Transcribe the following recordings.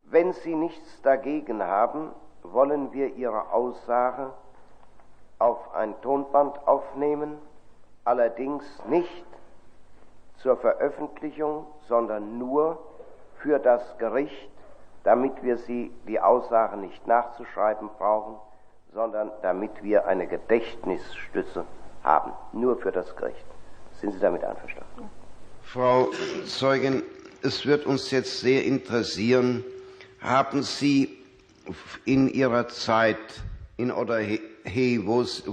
Wenn Sie nichts dagegen haben, wollen wir Ihre Aussage auf ein Tonband aufnehmen, allerdings nicht zur Veröffentlichung, sondern nur für das Gericht, damit wir Sie die Aussage nicht nachzuschreiben brauchen, sondern damit wir eine Gedächtnisstütze haben, nur für das Gericht. Sind Sie damit einverstanden? Frau Zeugin, es wird uns jetzt sehr interessieren, haben Sie in Ihrer Zeit in Odorhei,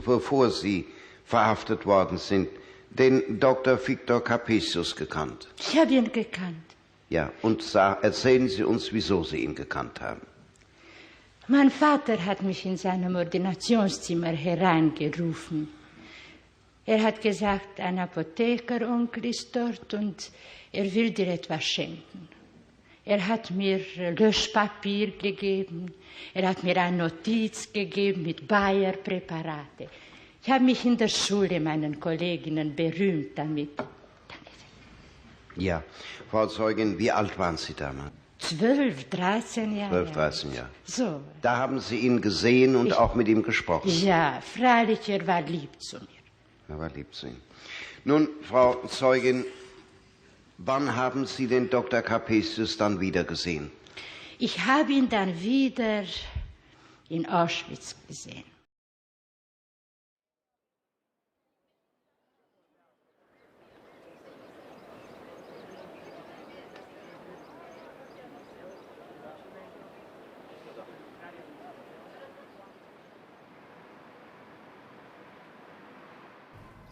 bevor Sie verhaftet worden sind, den Dr. Victor Capesius gekannt? Ich habe ihn gekannt. Ja, und erzählen Sie uns, wieso Sie ihn gekannt haben. Mein Vater hat mich in seinem Ordinationszimmer hereingerufen. Er hat gesagt, ein Apothekeronkel ist dort und er will dir etwas schenken. Er hat mir Löschpapier gegeben, er hat mir eine Notiz gegeben mit Bayer-Präparate. Ich habe mich in der Schule meinen Kolleginnen berühmt damit. Danke sehr. Ja, Frau Zeugin, wie alt waren Sie damals? 12, 13 Jahre. 12, 13 Jahre. So. Da haben Sie ihn gesehen und auch mit ihm gesprochen? Ja, freilich, er war lieb zu mir. Er war lieb zu Ihnen. Nun, Frau Zeugin, wann haben Sie den Dr. Capesius dann wieder gesehen? Ich habe ihn dann wieder in Auschwitz gesehen.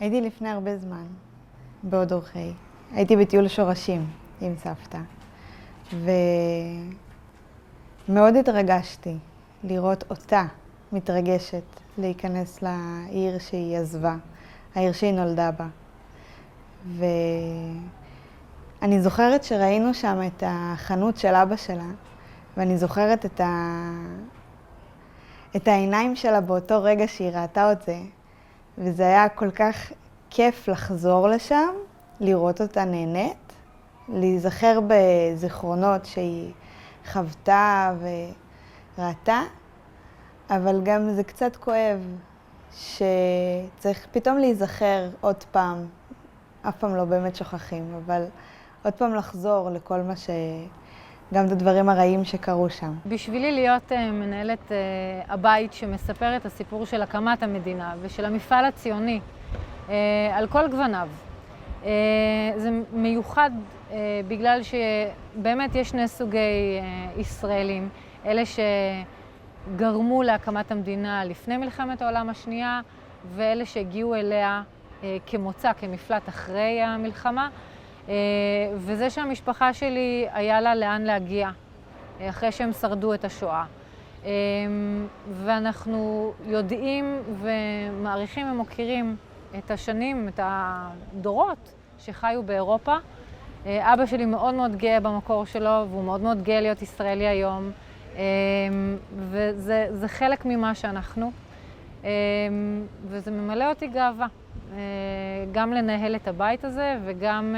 הייתי לפני הרבה זמן באודורחי. הייתי בטיול שורשים עם סבתא. ומאוד התרגשתי לראות אותה מתרגשת להיכנס לעיר שהיא עזבה, העיר שהיא נולדה בה. ואני זוכרת שראינו שם את החנות של אבא שלה, ואני זוכרת את העיניים שלה באותו רגע שהיא ראתה את זה. וזה היה כל כך כיף לחזור לשם, לראות אותה נהנית, להיזכר בזיכרונות שהיא חוותה וראתה, אבל גם זה קצת כואב שצריך פתאום להיזכר עוד פעם, אף פעם לא באמת שוכחים, אבל עוד פעם לחזור לכל מה גם את הדברים הרעים שקרו שם. בשבילי להיות מנהלת הבית שמספר את הסיפור של הקמת המדינה ושל המפעל הציוני על כל גווניו, זה מיוחד בגלל שבאמת יש שני סוגי ישראלים, אלה שגרמו להקמת המדינה לפני מלחמת העולם השנייה ואלה שהגיעו אליה כמוצא, כמפלט אחרי המלחמה. וזה שהמשפחה שלי היה לה לאן להגיע אחרי שהם שרדו את השואה. ואנחנו יודעים ומעריכים ומוכירים את השנים, את הדורות שחיו באירופה. אבא שלי מאוד מאוד גאה במקור שלו והוא מאוד מאוד גאה להיות ישראלי היום. וזה חלק ממה שאנחנו. וזה ממלא אותי גאווה. גם לנהל את הבית הזה וגם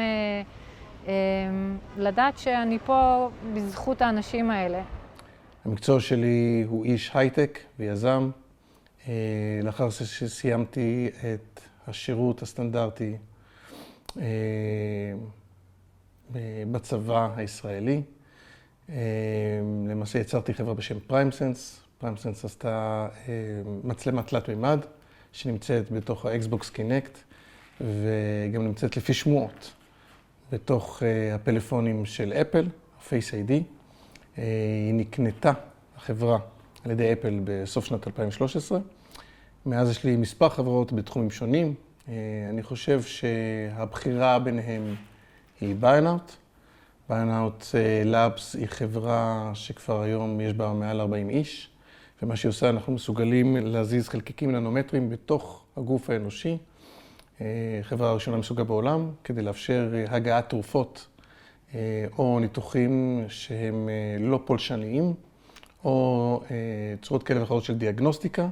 לדעת שאני פה בזכות האנשים האלה. המקצוע שלי הוא איש הייטק ויזם. לאחר שסיימתי את השירות הסטנדרטי בצבא הישראלי, למעשה יצרתי חברה בשם פריימסנס. פריימסנס עשתה מצלמה תלת מימד שנמצאת בתוך האקסבוקס קינקט וגם נמצאת לפי שמועות בתוך הפלאפונים של אפל, פייס איי-די. היא נקנתה, החברה, על ידי אפל בסוף שנת 2013. מאז יש לי מספר חברות בתחומים שונים. אני חושב שהבחירה ביניהם היא ביינאוט. ביינאוט לאבס היא חברה שכבר היום יש בה מעל 40 איש. ומה שהיא עושה, אנחנו מסוגלים להזיז חלקיקים ננומטריים בתוך הגוף האנושי. חברה הראשונה מסוגה בעולם, כדי לאפשר הגעת תרופות או ניתוחים שהם לא פולשניים, או צורות כאלה ואחרות של דיאגנוסטיקה,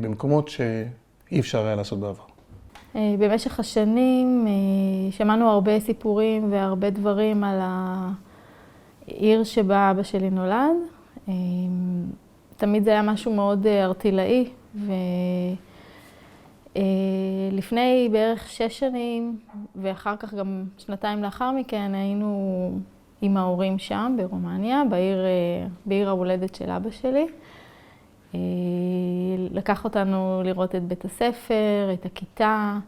במקומות שאי אפשר היה לעשות בעבר. במשך השנים שמענו הרבה סיפורים והרבה דברים על העיר שבה אבא שלי נולד. תמיד זה היה משהו מאוד ארטילאי, ולפני בערך 6 שנים, ואחר כך גם 2 לאחר מכן, היינו עם ההורים שם ברומניה, בעיר ההולדת של אבא שלי. לקח אותנו לראות את בית הספר, את הכיתה,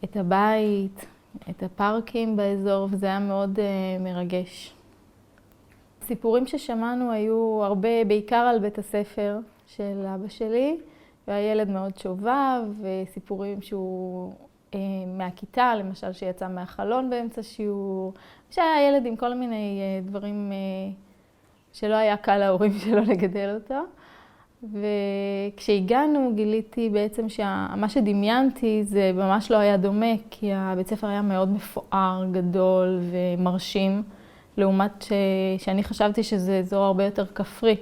את הבית, את הפארקים באזור, וזה היה מאוד מרגש. סיפורים ששמענו היו הרבה, בעיקר על בית הספר של אבא שלי, והיה ילד מאוד שובב, וסיפורים שהוא מהכיתה, למשל שיצא מהחלון באמצע שיעור, שהיה ילד עם כל מיני דברים שלא היה קל להורים שלו לגדל אותו. וכשהגענו גיליתי בעצם שמה שדמיינתי זה ממש לא היה דומה, כי הבית ספר היה מאוד מפואר, גדול ומרשים, לעומת שאני חשבתי שזה אזור הרבה יותר כפרי.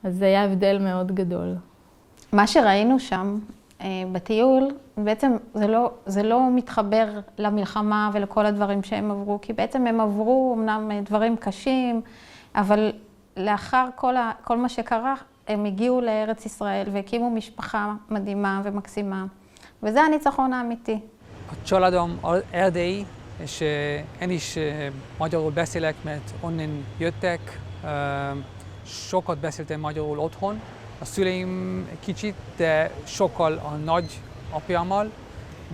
אז זה היה הבדל מאוד גדול. מה שראינו שם בטיול, בעצם זה לא מתחבר למלחמה ולכל הדברים שהם עברו, כי בעצם הם עברו אמנם דברים קשים, אבל לאחר כל מה שקרה, הם הגיעו לארץ ישראל והקימו משפחה מדהימה ומקסימה, וזה הניצחון האמיתי. A családom erdélyi, és én is magyarul beszélek, mert onnan jöttek. Sokat beszéltem magyarul otthon. A szüleim kicsit, de sokkal a nagyapjámmal,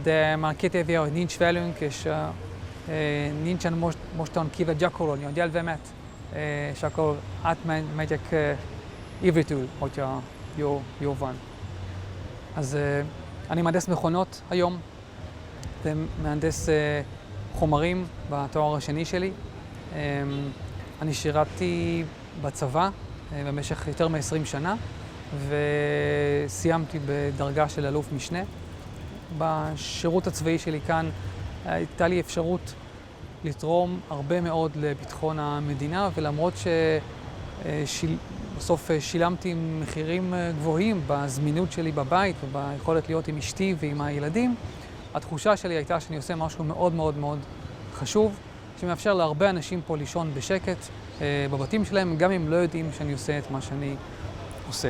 de már 2 éve, hogy nincs velünk, és nincsen mostan kivel gyakorolni a nyelvemet, és akkor átmegyek עברית, hogyha jó van. אז אני מהנדס מכונות היום, ומהנדס חומרים בתואר השני שלי. אני שירתתי בצבא במשך יותר מ-20 שנה, וסיימתי בדרגה של אלוף משנה. בשירות הצבאי שלי כאן הייתה לי אפשרות לתרום הרבה מאוד לביטחון המדינה, ולמרות בסוף שילמתי מחירים גבוהים בזמינות שלי בבית וביכולת להיות עם אשתי ועם הילדים, התחושה שלי הייתה שאני עושה משהו מאוד מאוד מאוד חשוב, שמאפשר להרבה אנשים פה לישון בשקט בבתים שלהם, גם אם לא יודעים שאני עושה את מה שאני עושה.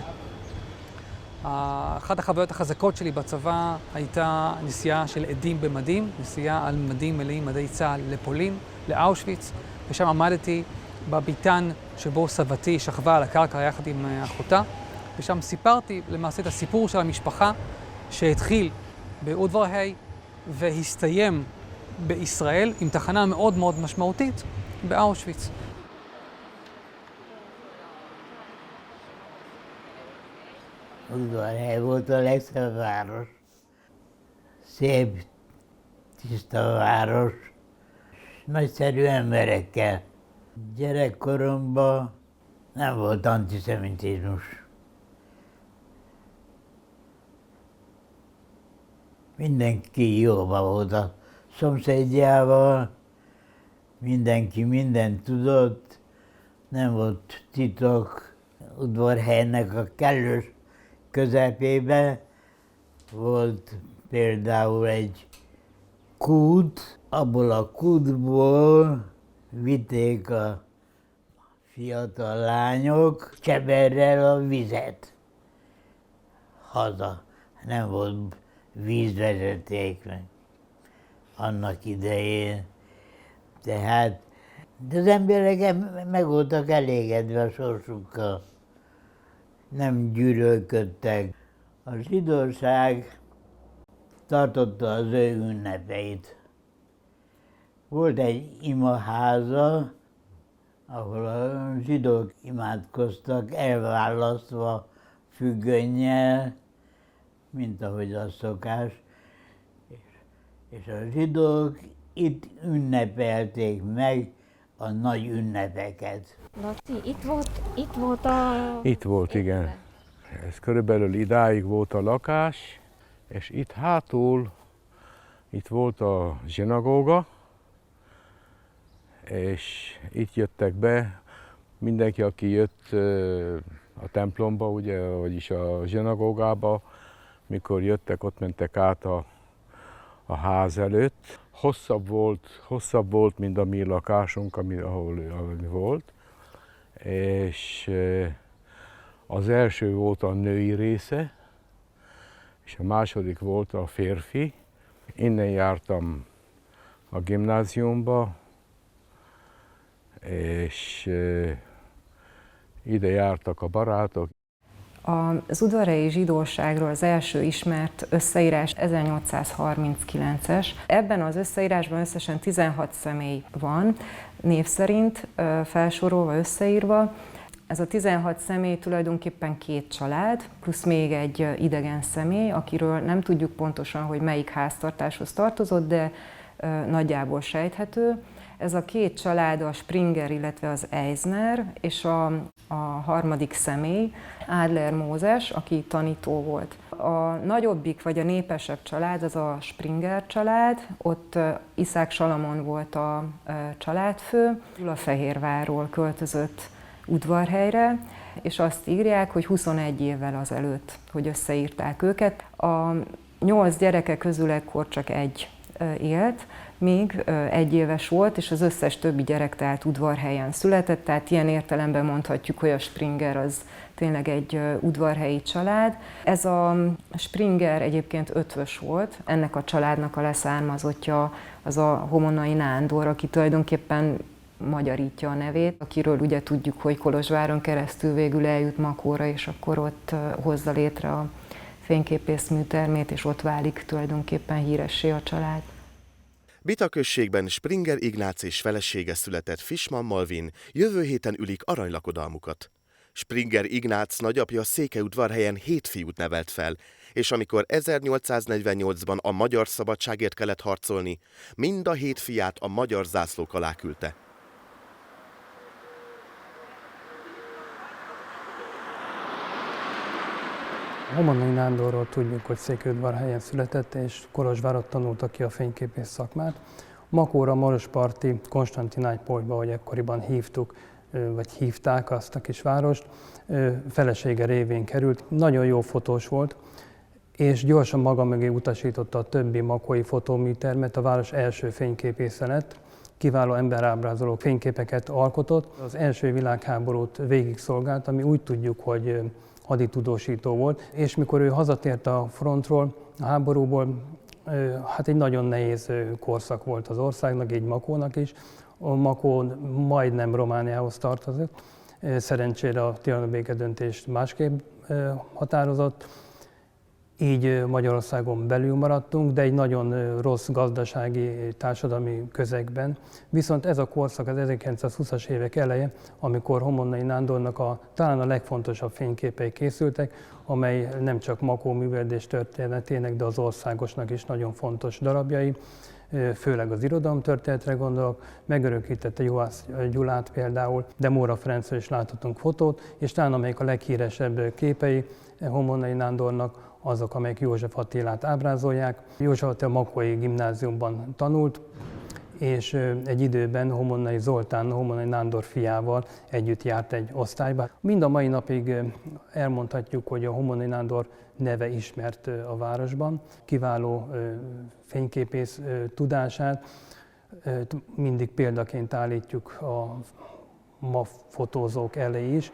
אחת החוויות החזקות שלי בצבא הייתה נסיעה של עדים במדים, נסיעה על מדים מלאים, מדי צה"ל לפולין, לאושוויץ, ושם עמדתי בביתן שבו סבתי שכבה על הקרקע יחד עם אחותה, ושם סיפרתי למעשה את הסיפור של המשפחה שהתחיל באודברהי והסתיים בישראל עם תחנה מאוד מאוד משמעותית באושוויץ. Udvarhely volt a legszebb város. Szép, tiszta város, nagyszerű emberekkel. Gyerekkoromban nem volt antiszemitizmus. Mindenki jóba volt a szomszédjával, mindenki mindent tudott, nem volt titok. Udvarhelynek a kellős közepében volt például egy kút, abból a kútból vitték a fiatal lányok cseberrel a vizet haza. Nem volt vízvezeték meg annak idején. Tehát de az emberek meg voltak elégedve a sorsukkal. Nem gyűlölködtek. A zsidóság tartotta az ő ünnepeit. Volt egy imaháza, ahol a zsidók imádkoztak, elválasztva függönnyel, mint ahogy az szokás. És a zsidók itt ünnepelték meg a nagy ünnepeket. Laci, itt volt a... Itt volt, igen. Ez körülbelül idáig volt a lakás, és itt hátul, itt volt a zsinagóga, és itt jöttek be mindenki, aki jött a templomba, ugye, vagyis a zsinagógába, mikor jöttek, ott mentek át a ház előtt. hosszabb volt, mint a mi lakásunk, ahol volt. És az első volt a női része, és a második volt a férfi. Innen jártam a gimnáziumba, és ide jártak a barátok. Az udvarhelyi zsidóságról az első ismert összeírás 1839-es. Ebben az összeírásban összesen 16 személy van, név szerint felsorolva, összeírva. Ez a 16 személy tulajdonképpen 2 család, plusz még egy idegen személy, akiről nem tudjuk pontosan, hogy melyik háztartáshoz tartozott, de nagyjából sejthető. Ez a 2 család a Springer, illetve az Eisner, és a harmadik személy, Adler Mózes, aki tanító volt. A nagyobbik, vagy a népesebb család, az a Springer család, ott Iszák Salamon volt a családfő, Gyulafehérvárról költözött Udvarhelyre, és azt írják, hogy 21 évvel azelőtt, hogy összeírták őket. A 8 gyereke közül ekkor csak egy élt, még 1 éves volt, és az összes többi gyerek tehát Udvarhelyen született, tehát ilyen értelemben mondhatjuk, hogy a Springer az tényleg egy udvarhelyi család. Ez a Springer egyébként ötvös volt, ennek a családnak a leszármazottja az a Homonnai Nándor, aki tulajdonképpen magyarítja a nevét, akiről ugye tudjuk, hogy Kolozsváron keresztül végül eljut Makóra, és akkor ott hozza létre a fényképész műtermét, és ott válik tulajdonképpen híressé a család. Bita községben Springer Ignác és felesége született Fischmann Malvin jövő héten ülik aranylakodalmukat. Springer Ignác nagyapja Székelyudvarhelyen 7 fiút nevelt fel, és amikor 1848-ban a magyar szabadságért kellett harcolni, mind a 7 fiát a magyar zászlók alá küldte. Homonnai Nándorról tudjuk, hogy Székelyudvarhelyen született, és Kolozsvárot tanulta ki a fényképész szakmát. Makóra Marosparti Konstantinápolyba, ahogy ekkoriban hívtuk, vagy hívták azt a kisvárost, felesége révén került. Nagyon jó fotós volt, és gyorsan maga mögé utasította a többi makói fotóműtermet, a város első fényképésze lett. Kiváló emberábrázoló fényképeket alkotott. Az első világháborút végig szolgált, ami úgy tudjuk, hogy haditudósító volt, és mikor ő hazatért a frontról, a háborúból, hát egy nagyon nehéz korszak volt az országnak, így Makónak is. A Makó majdnem Romániához tartozott, szerencsére a trianoni békedöntést másképp határozott, így Magyarországon belül maradtunk, de egy nagyon rossz gazdasági, társadalmi közegben. Viszont ez a korszak az 1920-as évek eleje, amikor Homonnai Nándornak talán a legfontosabb fényképei készültek, amely nem csak Makó művelődés történetének, de az országosnak is nagyon fontos darabjai, főleg az irodalomtörténetre gondolok, megörökítette Juhász Gyulát például, de Móra Ferencről is láthatunk fotót, és talán amelyik a leghíresebb képei Homonnai Nándornak, azok, amelyek József Attilát ábrázolják. József Attila Makói gimnáziumban tanult, és egy időben Homonnai Zoltán, Homonnai Nándor fiával együtt járt egy osztályba. Mind a mai napig elmondhatjuk, hogy a Homonnai Nándor neve ismert a városban. Kiváló fényképész tudását mindig példaként állítjuk a ma fotózók elé is.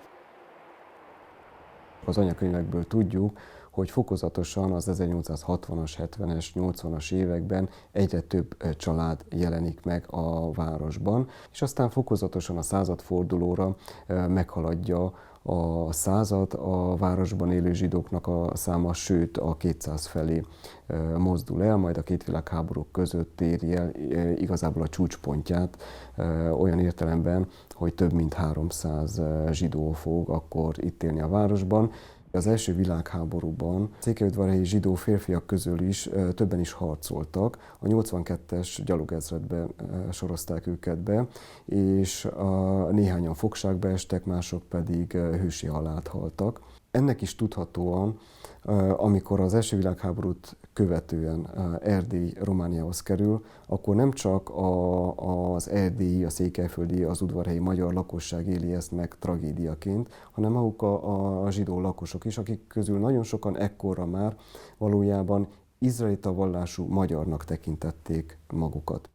Az anyakönyvekből tudjuk, hogy fokozatosan az 1860-as, 70-es, 80-as években egyre több család jelenik meg a városban, és aztán fokozatosan a századfordulóra meghaladja a század a városban élő zsidóknak a száma, sőt a 200 felé mozdul el, majd a két világháborúk között éri el igazából a csúcspontját olyan értelemben, hogy több mint 300 zsidó fog akkor itt élni a városban. Az első világháborúban székelyudvarhelyi zsidó férfiak közül is többen is harcoltak. A 82-es gyalogezredbe sorozták őket be, és néhányan fogságba estek, mások pedig hősi halált haltak. Ennek is tudhatóan, amikor az első világháborút követően Erdély Romániához kerül, akkor nem csak az erdélyi, a székelyföldi, az udvarhelyi magyar lakosság éli ezt meg tragédiaként, hanem maguk a zsidó lakosok is, akik közül nagyon sokan ekkorra már valójában izraelita vallású magyarnak tekintették magukat.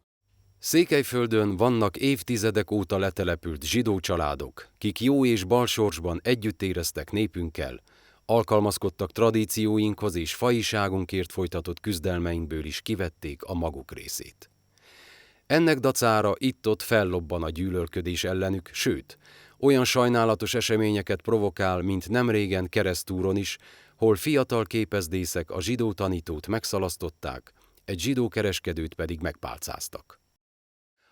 Székelyföldön vannak évtizedek óta letelepült zsidó családok, kik jó és bal sorsban együtt éreztek népünkkel, alkalmazkodtak tradícióinkhoz és fajiságunkért folytatott küzdelmeinkből is kivették a maguk részét. Ennek dacára itt-ott fellobban a gyűlölködés ellenük, sőt, olyan sajnálatos eseményeket provokál, mint nemrégen Keresztúron is, hol fiatal képezdészek a zsidó tanítót megszalasztották, egy zsidó kereskedőt pedig megpálcáztak.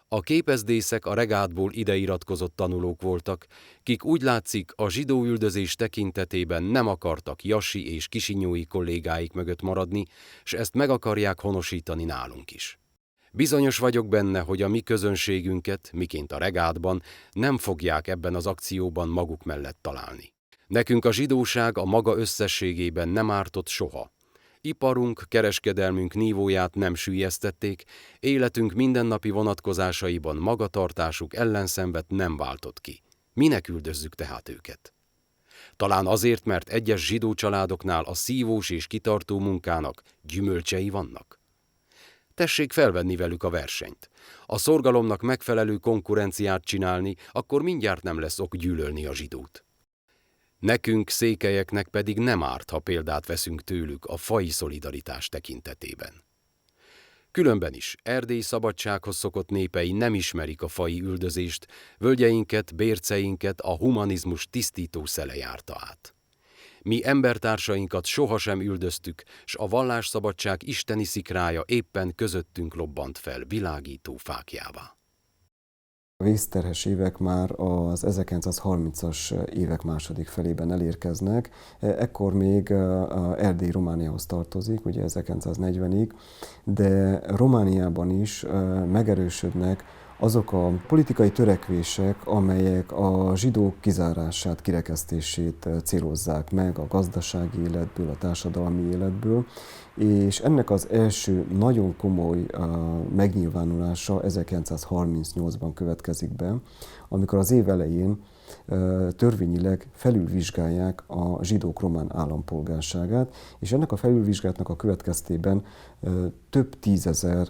A képezdészek a regátból ideiratkozott tanulók voltak, kik úgy látszik a zsidó üldözés tekintetében nem akartak jassi és kisinyói kollégáik mögött maradni, s ezt meg akarják honosítani nálunk is. Bizonyos vagyok benne, hogy a mi közönségünket, miként a regátban, nem fogják ebben az akcióban maguk mellett találni. Nekünk a zsidóság a maga összességében nem ártott soha. Iparunk, kereskedelmünk nívóját nem süllyesztették, életünk mindennapi vonatkozásaiban magatartásuk ellenszenvet nem váltott ki. Minek üldözzük tehát őket? Talán azért, mert egyes zsidó családoknál a szívós és kitartó munkának gyümölcsei vannak? Tessék felvenni velük a versenyt. A szorgalomnak megfelelő konkurenciát csinálni, akkor mindjárt nem lesz ok gyűlölni a zsidót. Nekünk, székelyeknek pedig nem árt, ha példát veszünk tőlük a faji szolidaritás tekintetében. Különben is Erdély szabadsághoz szokott népei nem ismerik a faji üldözést, völgyeinket, bérceinket a humanizmus tisztító szele járta át. Mi embertársainkat sohasem üldöztük, s a vallásszabadság isteni szikrája éppen közöttünk lobbant fel világító fáklyává. A vészterhes évek már az 1930-as évek második felében elérkeznek. Ekkor még Erdély Romániához tartozik, ugye 1940-ig, de Romániában is megerősödnek azok a politikai törekvések, amelyek a zsidók kizárását, kirekesztését célozzák meg a gazdasági életből, a társadalmi életből, és ennek az első nagyon komoly megnyilvánulása 1938-ban következik be, amikor az év elején törvényileg felülvizsgálják a zsidók román állampolgárságát, és ennek a felülvizsgálatnak a következtében több tízezer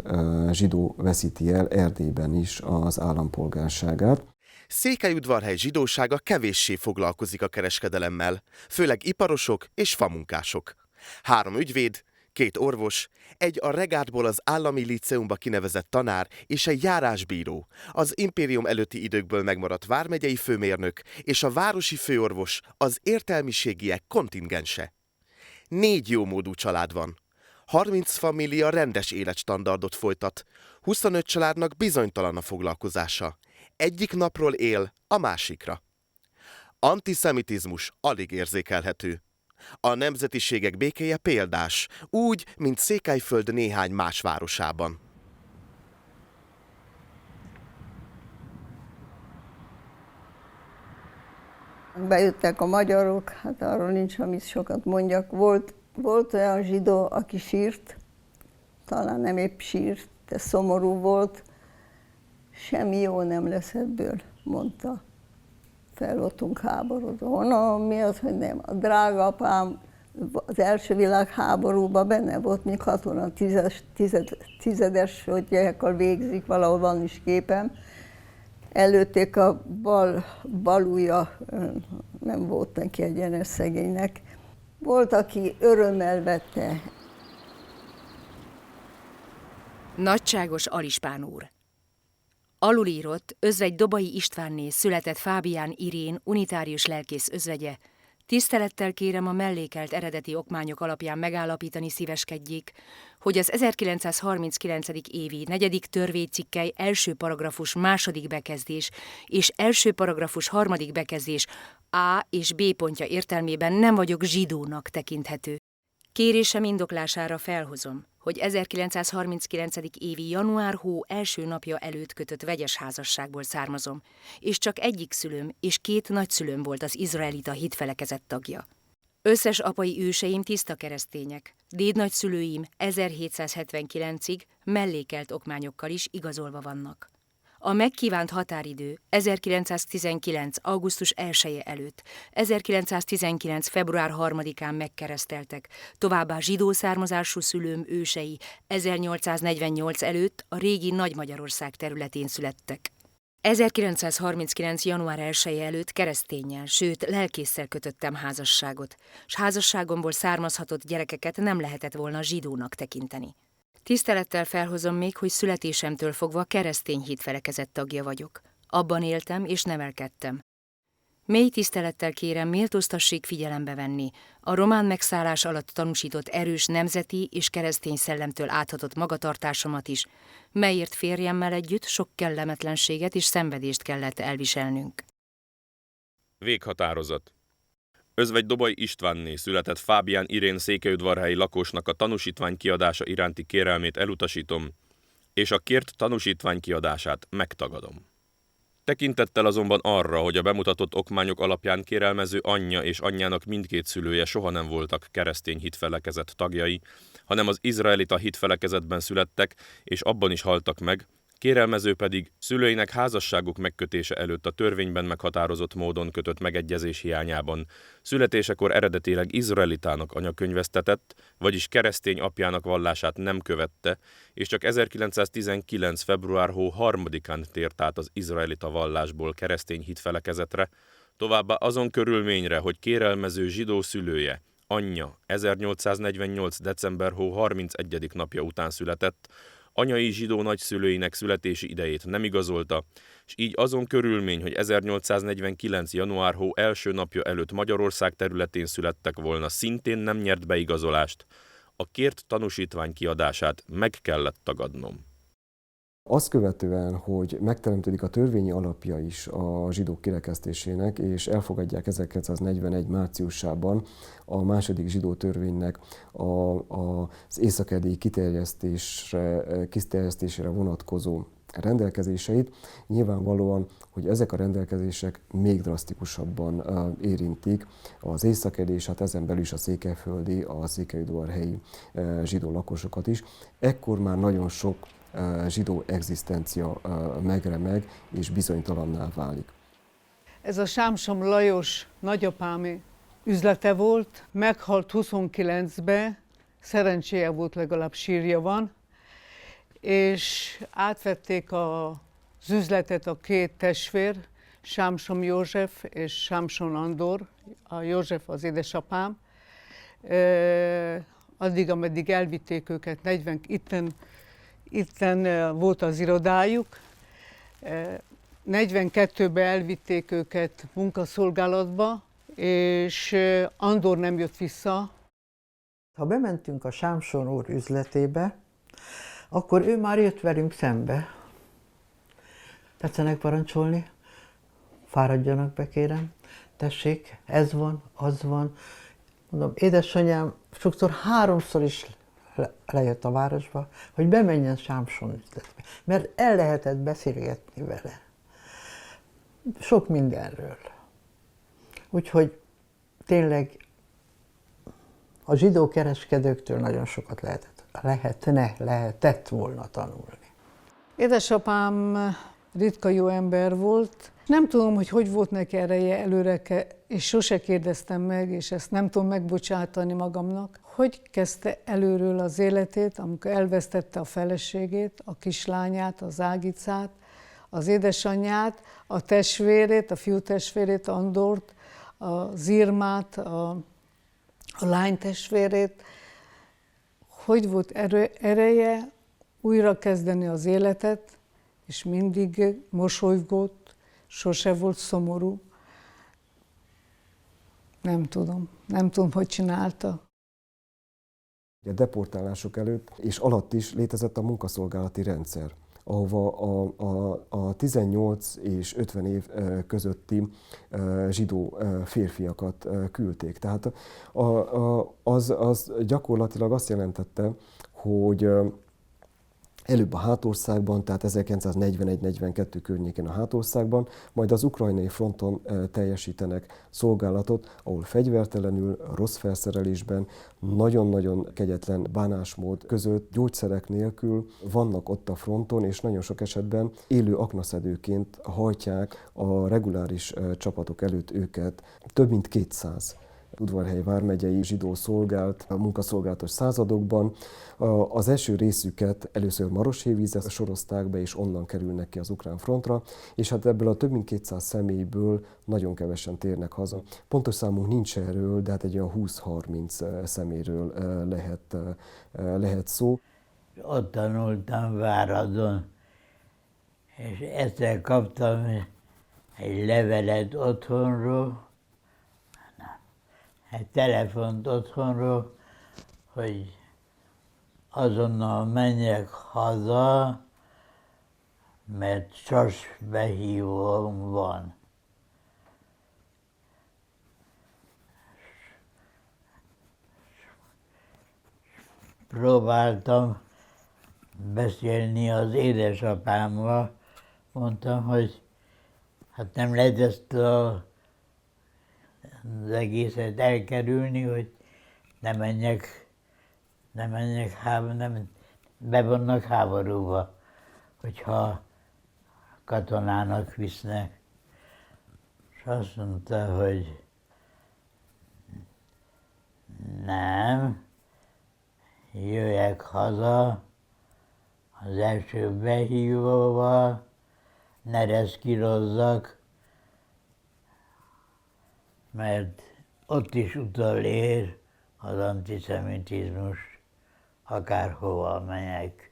zsidó veszíti el Erdélyben is az állampolgárságát. Székelyudvarhely zsidósága kevéssé foglalkozik a kereskedelemmel, főleg iparosok és famunkások. 3 ügyvéd, 2 orvos, egy a regátból az állami líceumba kinevezett tanár és egy járásbíró, az impérium előtti időkből megmaradt vármegyei főmérnök és a városi főorvos az értelmiségiek kontingense. 4 jómódú család van. 30 família rendes életstandardot folytat, 25 családnak bizonytalan a foglalkozása. Egyik napról él a másikra. Antiszemitizmus alig érzékelhető. A nemzetiségek békéje példás, úgy, mint Székelyföld néhány más városában. Bejöttek a magyarok, hát arról nincs, amit sokat mondjak. Volt olyan zsidó, aki sírt, talán nem épp sírt, de szomorú volt. Semmi jó nem lesz ebből, mondta. Fel voltunk háborodva. No, mi az, hogy nem? A drága apám az első világháborúban benne volt, még katona tizedes, hogy gyerekkal végzik, valahol van is képem. Előtték a bal ujja, nem volt neki egyenes szegénynek. Volt, aki örömmel vette. Nagyságos Alispán úr. Alulírott özvegy Dobai Istvánné született Fábián Irén unitárius lelkész özvegye. Tisztelettel kérem a mellékelt eredeti okmányok alapján megállapítani szíveskedjék, hogy az 1939. évi 4. törvénycikkely első paragrafus 2. bekezdés és első paragrafus 3. bekezdés A és B pontja értelmében nem vagyok zsidónak tekinthető. Kérésem indoklására felhozom, hogy 1939. évi január hó első napja előtt kötött vegyes házasságból származom, és csak egyik szülőm és 2 nagyszülőm volt az izraelita hitfelekezet tagja. Összes apai őseim tiszta keresztények, dédnagyszülőim 1779-ig mellékelt okmányokkal is igazolva vannak. A megkívánt határidő 1919. augusztus 1-e előtt, 1919. február 3-án megkereszteltek, továbbá zsidó származású szülőm ősei 1848 előtt a régi Nagy-Magyarország területén születtek. 1939. január 1-e előtt kereszténnyel, sőt lelkésszel kötöttem házasságot, s házasságomból származhatott gyerekeket nem lehetett volna zsidónak tekinteni. Tisztelettel felhozom még, hogy születésemtől fogva keresztény hitfelekezet tagja vagyok. Abban éltem és nevelkedtem. Mély tisztelettel kérem, méltóztassék figyelembe venni a román megszállás alatt tanúsított erős nemzeti és keresztény szellemtől áthatott magatartásomat is, melyért férjemmel együtt sok kellemetlenséget és szenvedést kellett elviselnünk. Véghatározat. Özvegy Dobai Istvánné született Fábián Irén székelyudvarhelyi lakosnak a tanúsítvány kiadása iránti kérelmét elutasítom, és a kért tanúsítvány kiadását megtagadom. Tekintettel azonban arra, hogy a bemutatott okmányok alapján kérelmező anyja és anyjának mindkét szülője soha nem voltak keresztény hitfelekezet tagjai, hanem az izraelita hitfelekezetben születtek, és abban is haltak meg, kérelmező pedig szülőinek házasságuk megkötése előtt a törvényben meghatározott módon kötött megegyezés hiányában születésekor eredetileg izraelitának anyakönyvesztetett, vagyis keresztény apjának vallását nem követte, és csak 1919. február 3-án tért át az izraelita vallásból keresztény hitfelekezetre, továbbá azon körülményre, hogy kérelmező zsidó szülője, anyja 1848. december 31. napja után született, anyai zsidó nagyszülőinek születési idejét nem igazolta, és így azon körülmény, hogy 1849. január 1. napja előtt Magyarország területén születtek volna, szintén nem nyert beigazolást, a kért tanúsítvány kiadását meg kellett tagadnom. Azt követően, hogy megteremtődik a törvényi alapja is a zsidók kirekesztésének, és elfogadják 1941. márciusában a második zsidó törvénynek az északerdélyi kiterjesztésére vonatkozó rendelkezéseit, nyilvánvalóan, hogy ezek a rendelkezések még drasztikusabban érintik az északerdélyi, és hát ezen belül is a székelyföldi, a székelyudvarhelyi zsidó lakosokat is. Ekkor már nagyon sok zsidó egzisztencia megremeg és bizonytalanná válik. Ez a Sámson Lajos nagyapám üzlete volt, meghalt 29-ben, szerencséje volt, legalább sírja van, és átvették az üzletet a két testvér, Sámson József és Sámson Andor, a József az édesapám, addig, ameddig elvitték őket, itten volt az irodájuk. 42-ben elvitték őket munkaszolgálatba, és Andor nem jött vissza. Ha bementünk a Sámson úr üzletébe, akkor ő már jött velünk szembe. Tetszenek parancsolni? Fáradjanak be, kérem. Tessék, ez van, az van. Mondom, édesanyám sokszor 3-szor is lejött a városba, hogy bemenjen Sámson üzletbe, mert el lehetett beszélgetni vele. Sok mindenről. Úgyhogy tényleg a zsidó kereskedőktől nagyon sokat lehetett volna tanulni. Édesapám ritka jó ember volt. Nem tudom, hogy volt neki ereje előre, és sose kérdeztem meg, és ezt nem tudom megbocsátani magamnak. Hogy kezdte előről az életét, amikor elvesztette a feleségét, a kislányát, az Ágicát, az édesanyját, a testvérét, a fiútestvérét, Andort, az Irmát, a lánytestvérét. Hogy volt ereje újra kezdeni az életet, és mindig mosolygott, sose volt szomorú. Nem tudom, hogy csinálta. A deportálások előtt és alatt is létezett a munkaszolgálati rendszer, ahova a 18 és 50 év közötti zsidó férfiakat küldték. Tehát az gyakorlatilag azt jelentette, hogy előbb a Hátországban, tehát 1941-42 környékén a Hátországban, majd az ukrajnai fronton teljesítenek szolgálatot, ahol fegyvertelenül, rossz felszerelésben, nagyon-nagyon kegyetlen bánásmód között, gyógyszerek nélkül vannak ott a fronton, és nagyon sok esetben élő aknaszedőként hajtják a reguláris csapatok előtt őket. Több mint 200 Udvarhelyi vármegyei zsidó szolgált a munkaszolgálatos századokban. Az első részüket először Maroshévízre sorozták be, és onnan kerülnek ki az ukrán frontra, és hát ebből a több mint 200 személyből nagyon kevesen térnek haza. Pontos számunk nincs erről, de hát egy olyan 20-30 személyről lehet szó. Ott tanultam Váradon, és egyszer kaptam egy levelet otthonról, egy telefont otthonról, hogy azonnal menjek haza, mert sorsbehívóm van. Próbáltam beszélni az édesapámmal, mondtam, hogy hát nem lehet ezt az egészet elkerülni, hogy ne menjek bevonnak háborúba, hogyha katonának visznek. És azt mondta, hogy nem, jöjjek haza az első behívóval, ne reszkírozzak, mert ott is utolér az antiszemitizmus, akárhova megyek.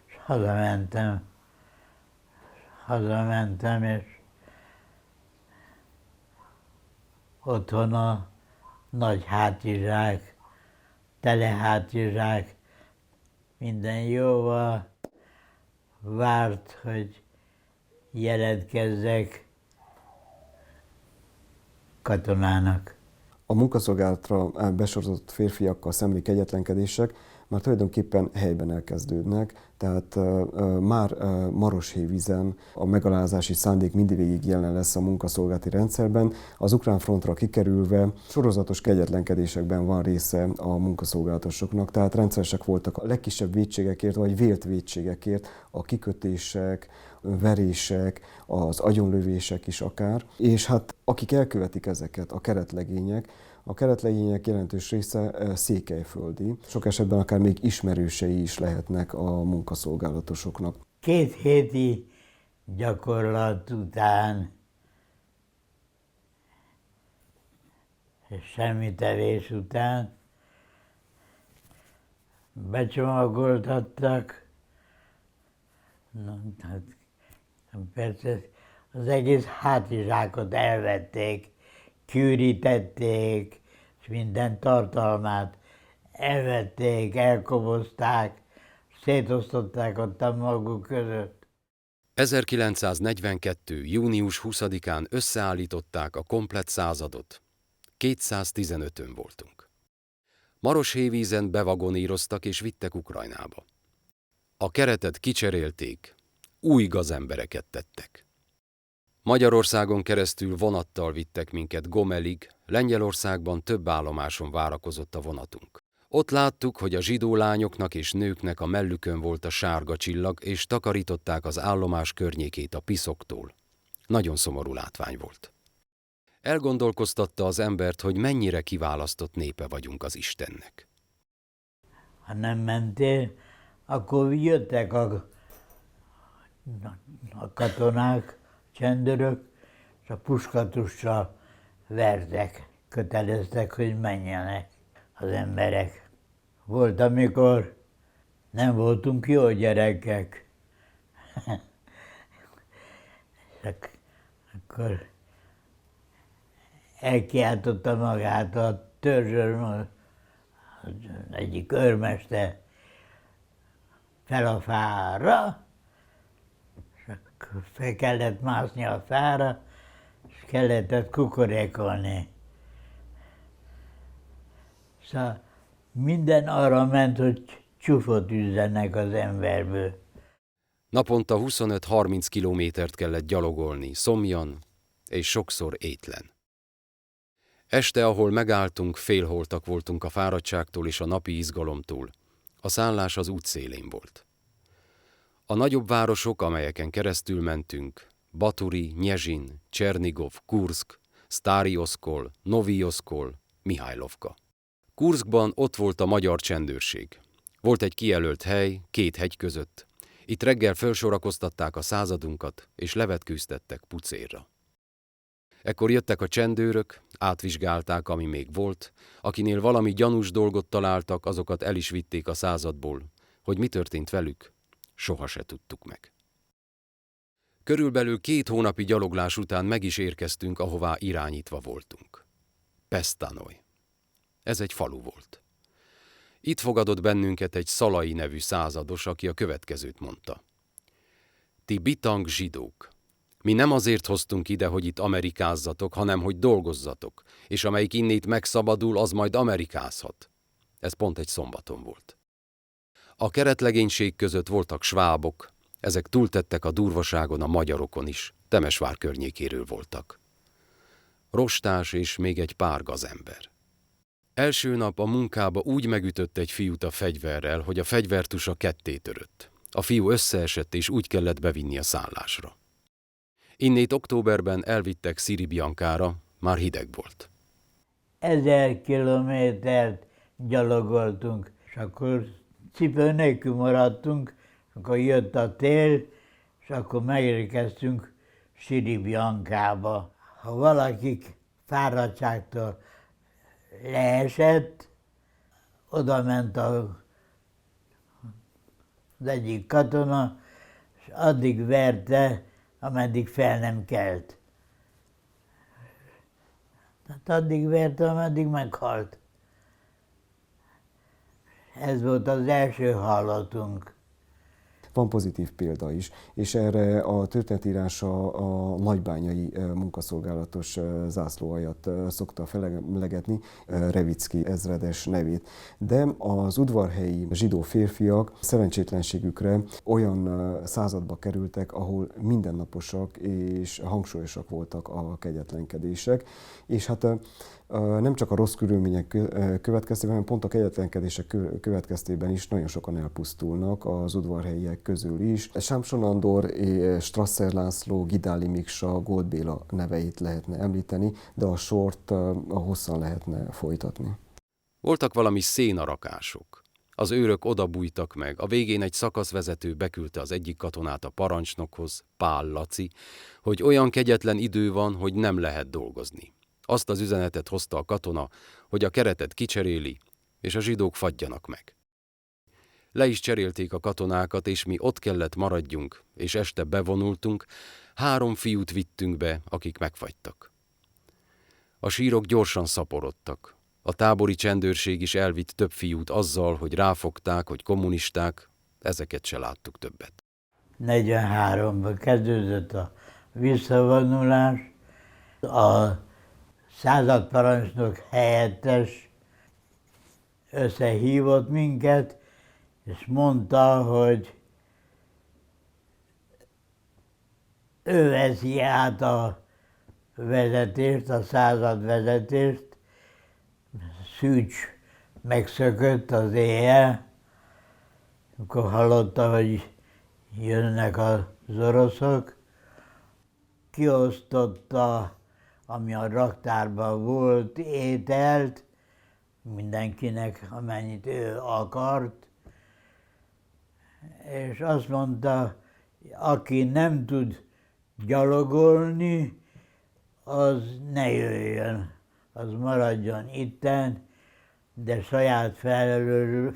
És hazamentem, és otthon a nagy hátizsák, tele hátizsák, minden jóval várt, hogy jelentkezzek katonának. A munkaszolgálatra besorozott férfiakkal szembeni kegyetlenkedések már tulajdonképpen helyben elkezdődnek, tehát már Maroshévízen a megalázási szándék mindvégig jelen lesz a munkaszolgálati rendszerben. Az ukrán frontra kikerülve sorozatos kegyetlenkedésekben van része a munkaszolgálatosoknak, tehát rendszeresek voltak a legkisebb vétségekért, vagy vélt vétségekért, a kikötések, verések, az agyonlövések is akár. És hát akik elkövetik ezeket, a keretlegények jelentős része székelyföldi, sok esetben akár még ismerősei is lehetnek a munkaszolgálatosoknak. 2 héti gyakorlat után és semmi tevés után becsomagoltattak. Na, hát persze az egész hátizsákot elvették, kűrítették, és minden tartalmát elvették, elkobozták, szétosztották ott a maguk között. 1942. június 20-án összeállították a komplett századot. 215-ön voltunk. Maroshévízen bevagoníroztak és vittek Ukrajnába. A keretet kicserélték, új gazembereket tettek. Magyarországon keresztül vonattal vittek minket Gomelig, Lengyelországban több állomáson várakozott a vonatunk. Ott láttuk, hogy a zsidó lányoknak és nőknek a mellükön volt a sárga csillag, és takarították az állomás környékét a piszoktól. Nagyon szomorú látvány volt. Elgondolkoztatta az embert, hogy mennyire kiválasztott népe vagyunk az Istennek. Ha nem mentél, akkor jöttek a katonák, csendőrök, és a puskatussal vertek, köteleztek, hogy menjenek az emberek. Volt, amikor nem voltunk jó gyerekek. Akkor elkiáltotta magát a törzsőr, egyik őrmester fel a fára, és akkor fel kellett mászni a fára, és kellett kukorékolni. Szóval minden arra ment, hogy csúfot üzzenek az emberből. Naponta 25-30 kilométert kellett gyalogolni, szomjan és sokszor étlen. Este, ahol megálltunk, félholtak voltunk a fáradtságtól és a napi izgalomtól. A szállás az útszélén volt. A nagyobb városok, amelyeken keresztül mentünk, Baturi, Nyezsin, Csernigov, Kurszk, Sztári Oszkol, Novi Oszkol, Mihajlovka. Kurszkban ott volt a magyar csendőrség. Volt egy kijelölt hely, 2 hegy között. Itt reggel felsorakoztatták a századunkat, és levetkőztettek pucérra. Ekkor jöttek a csendőrök, átvizsgálták, ami még volt, akinél valami gyanús dolgot találtak, azokat el is vitték a századból. Hogy mi történt velük, soha se tudtuk meg. Körülbelül 2 hónapi gyaloglás után meg is érkeztünk, ahová irányítva voltunk. Pestanoy. Ez egy falu volt. Itt fogadott bennünket egy Szalai nevű százados, aki a következőt mondta. Ti bitang zsidók. Mi nem azért hoztunk ide, hogy itt amerikázzatok, hanem hogy dolgozzatok, és amelyik innét megszabadul, az majd amerikázhat. Ez pont egy szombaton volt. A keretlegénység között voltak svábok, ezek túltettek a durvaságon a magyarokon is, Temesvár környékéről voltak. Rostás és még egy pár gazember. Első nap a munkába úgy megütött egy fiút a fegyverrel, hogy a fegyvertusa ketté törött. A fiú összeesett, és úgy kellett bevinni a szállásra. Innét októberben elvittek Sziribiankára, már hideg volt. 1000 kilométert gyalogoltunk, és akkor cipő nélkül maradtunk, akkor jött a tél, és akkor megérkeztünk Sziribiankába. Ha valakik fáradtságtól leesett, oda ment az egyik katona, és addig verte, ameddig fel nem kelt. Tehát addig verte, ameddig meghalt. Ez volt az első halottunk. Van pozitív példa is, és erre a történetírása a nagybányai munkaszolgálatos zászlóaljat szokta felemlegetni, Revicki ezredes nevét. De az udvarhelyi zsidó férfiak szerencsétlenségükre olyan századba kerültek, ahol mindennaposak és hangsúlyosak voltak a kegyetlenkedések, és hát nem csak a rossz körülmények következtében, hanem pont a kegyetlenkedések következtében is nagyon sokan elpusztulnak az udvarhelyiek közül is. Sámson Andor, Strasser László, Gidáli Miksa, Góth Béla neveit lehetne említeni, de a sort hosszan lehetne folytatni. Voltak valami szénarakások. Az őrök odabújtak meg, a végén egy szakaszvezető beküldte az egyik katonát a parancsnokhoz, Pál Laci, hogy olyan kegyetlen idő van, hogy nem lehet dolgozni. Azt az üzenetet hozta a katona, hogy a keretet kicseréli, és a zsidók fagyjanak meg. Le is cserélték a katonákat, és mi ott kellett maradjunk, és este bevonultunk, 3 fiút vittünk be, akik megfagytak. A sírok gyorsan szaporodtak. A tábori csendőrség is elvitt több fiút azzal, hogy ráfogták, hogy kommunisták, ezeket se láttuk többet. 43-ban kezdődött a visszavonulás, a századparancsnok helyettes összehívott minket, és mondta, hogy ő veszi át a vezetést, a századvezetést. Szűcs megszökött az éjjel, akkor hallotta, hogy jönnek az oroszok. Kiosztotta, ami a raktárban volt, ételt, mindenkinek, amennyit ő akart, és azt mondta, aki nem tud gyalogolni, az ne jöjjön, az maradjon itten, de saját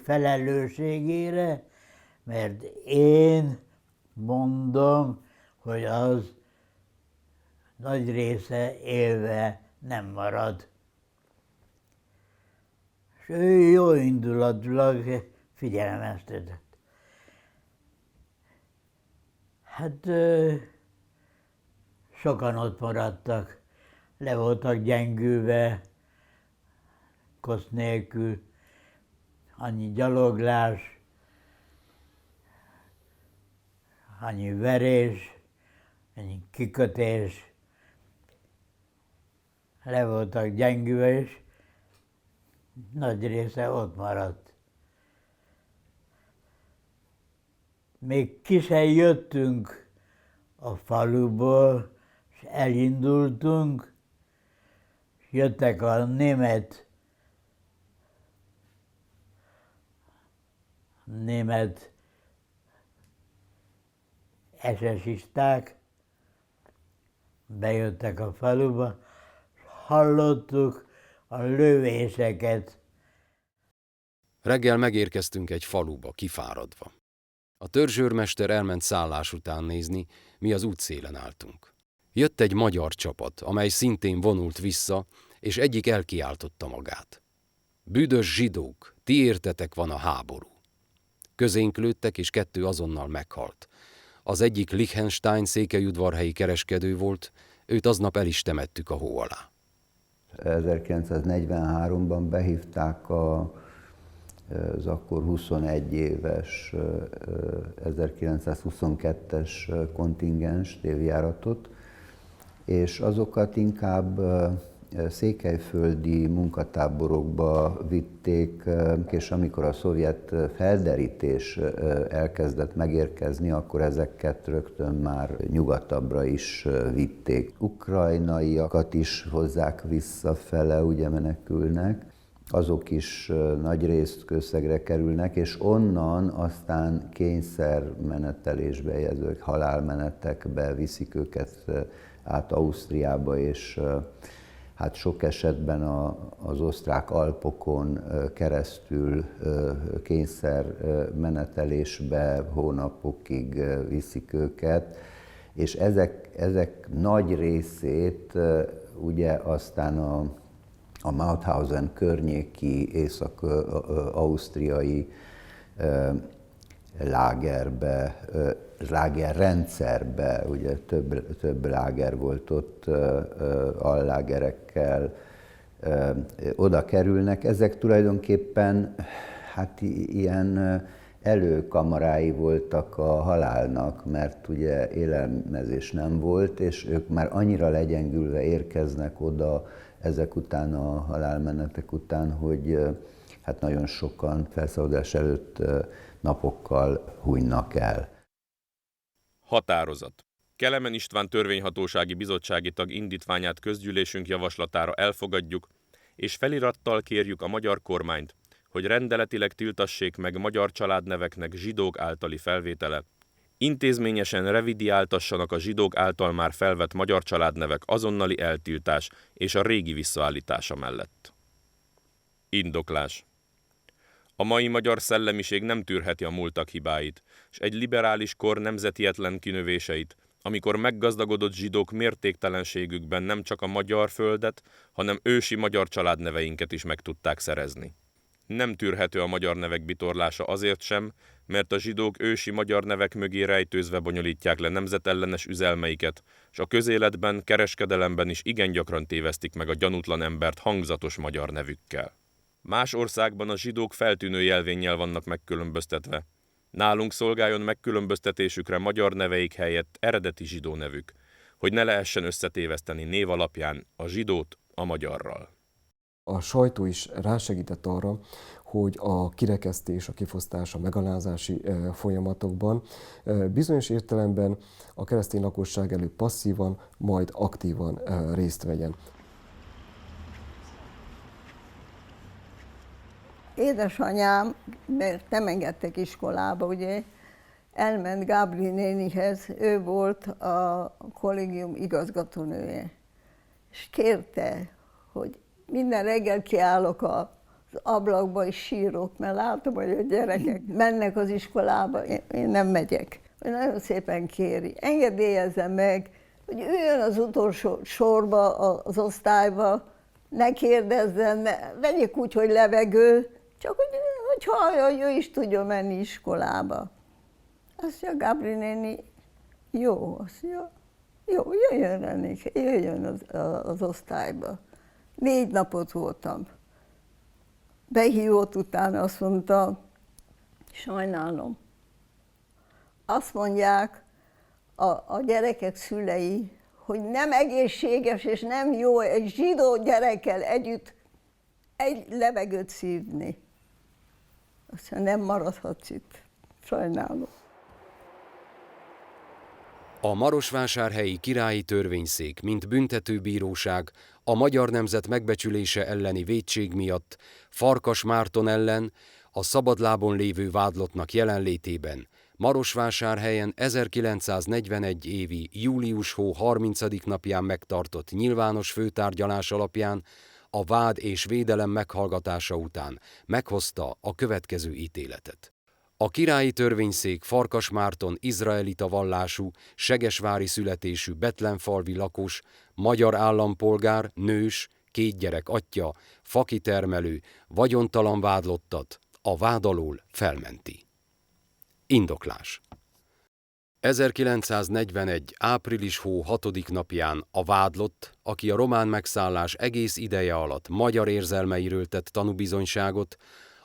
felelősségére, mert én mondom, hogy az nagy része élve nem marad. És ő jó indulatulag figyelmeztetett. Hát sokan ott maradtak, le voltak gyengülve, kosz nélkül, annyi gyaloglás, annyi verés, annyi kikötés, le voltak gyengülve, és nagy része ott maradt. Még ki se jöttünk a faluból, és elindultunk, és jöttek a német SS-isták, bejöttek a faluba, és hallottuk a lövéseket. Reggel megérkeztünk egy faluba, kifáradva. A törzsőrmester elment szállás után nézni, mi az útszélen álltunk. Jött egy magyar csapat, amely szintén vonult vissza, és egyik elkiáltotta magát. Büdös zsidók, ti értetek van a háború. Közénk lőttek, és 2 azonnal meghalt. Az egyik Liechtenstein székelyudvarhelyi kereskedő volt, őt aznap el is temettük a hó alá. 1943-ban behívták az akkor 21 éves 1922-es kontingens tévjáratot, és azokat inkább székelyföldi munkatáborokba vitték, és amikor a szovjet felderítés elkezdett megérkezni, akkor ezeket rögtön már nyugatabbra is vitték. Ukrajnaiakat is hozzák visszafele, ugye menekülnek, azok is nagy részt Kőszegre kerülnek, és onnan aztán kényszermenetelésbe, ezek halálmenetekbe viszik őket át Ausztriába, és hát sok esetben az osztrák Alpokon keresztül kényszermenetelésbe hónapokig viszik őket, és ezek nagy részét ugye aztán a Mauthausen környéki észak-ausztriai lágerrendszerbe, ugye több láger volt ott, allágerekkel, oda kerülnek. Ezek tulajdonképpen hát ilyen előkamarái voltak a halálnak, mert ugye élelmezés nem volt, és ők már annyira legyengülve érkeznek oda ezek után, a halálmenetek után, hogy hát nagyon sokan felszabadulás előtt napokkal hunynak el. Határozat. Kelemen István törvényhatósági bizottsági tag indítványát közgyűlésünk javaslatára elfogadjuk, és felirattal kérjük a magyar kormányt, hogy rendeletileg tiltassék meg magyar családneveknek zsidók általi felvétele, intézményesen revidiáltassanak a zsidók által már felvett magyar családnevek azonnali eltiltás és a régi visszaállítása mellett. Indoklás. A mai magyar szellemiség nem tűrheti a múltak hibáit, s egy liberális kor nemzetietlen kinövéseit, amikor meggazdagodott zsidók mértéktelenségükben nem csak a magyar földet, hanem ősi magyar családneveinket is meg tudták szerezni. Nem tűrhető a magyar nevek bitorlása azért sem, mert a zsidók ősi magyar nevek mögé rejtőzve bonyolítják le nemzetellenes üzelmeiket, s a közéletben, kereskedelemben is igen gyakran tévesztik meg a gyanútlan embert hangzatos magyar nevükkel. Más országban a zsidók feltűnő jelvénnyel vannak megkülönböztetve. Nálunk szolgáljon megkülönböztetésükre magyar neveik helyett eredeti zsidó nevük, hogy ne lehessen összetéveszteni név alapján a zsidót a magyarral. A sajtó is rásegített arra, hogy a kirekesztés, a kifosztás, a megalázási folyamatokban bizonyos értelemben a keresztény lakosság előbb passzívan, majd aktívan részt vegyen. Édesanyám, mert nem engedtek iskolába, ugye, elment Gábri nénihez, ő volt a kollégium igazgatónője, és kérte, hogy minden reggel kiállok az ablakba és sírok, mert látom, hogy a gyerekek mennek az iskolába, én nem megyek. Nagyon szépen kéri, engedélyezze meg, hogy üljön az utolsó sorba az osztályba, ne kérdezzen, vegyék úgy, hogy levegő, csak hogy hallja, hogy ő is tudjon menni iskolába. Azt mondja, Gábri néni, jó, azt mondja, jó, jöjjön az osztályba. 4 napot voltam. behívott utána, azt mondta, sajnálom. Azt mondják a gyerekek szülei, hogy nem egészséges és nem jó egy zsidó gyerekkel együtt egy levegőt szívni. Aztán nem maradhatsz itt. Sajnálom. A Marosvásárhelyi Királyi Törvényszék, mint büntetőbíróság a magyar nemzet megbecsülése elleni vétség miatt Farkas Márton ellen a szabadlábon lévő vádlottnak jelenlétében Marosvásárhelyen 1941 évi július hó 30. napján megtartott nyilvános főtárgyalás alapján a vád és védelem meghallgatása után meghozta a következő ítéletet. A Királyi Törvényszék Farkas Márton izraelita vallású, segesvári születésű Betlenfalvi lakos, magyar állampolgár, nős, 2 gyerek atya, fakitermelő, vagyontalan vádlottat a vád alól felmenti. Indoklás. 1941. április hó 6. napján a vádlott, aki a román megszállás egész ideje alatt magyar érzelmeiről tett tanúbizonyságot,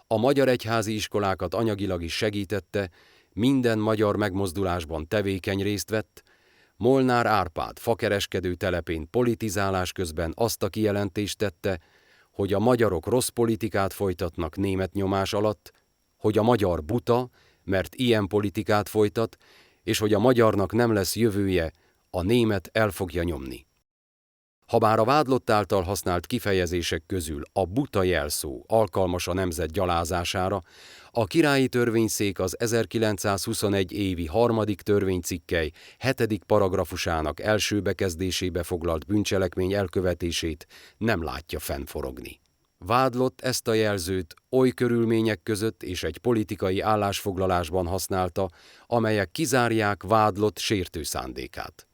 a magyar egyházi iskolákat anyagilag is segítette, minden magyar megmozdulásban tevékeny részt vett, Molnár Árpád fakereskedő telepén politizálás közben azt a kijelentést tette, hogy a magyarok rossz politikát folytatnak német nyomás alatt, hogy a magyar buta, mert ilyen politikát folytat, és hogy a magyarnak nem lesz jövője, a német el fogja nyomni. Habár a vádlott által használt kifejezések közül a buta jelszó alkalmas a nemzet gyalázására, a Királyi Törvényszék az 1921 évi 3. törvénycikkely 7. paragrafusának első bekezdésébe foglalt bűncselekmény elkövetését nem látja fennforogni. Vádlott ezt a jelzőt oly körülmények között és egy politikai állásfoglalásban használta, amelyek kizárják vádlott sértő szándékát.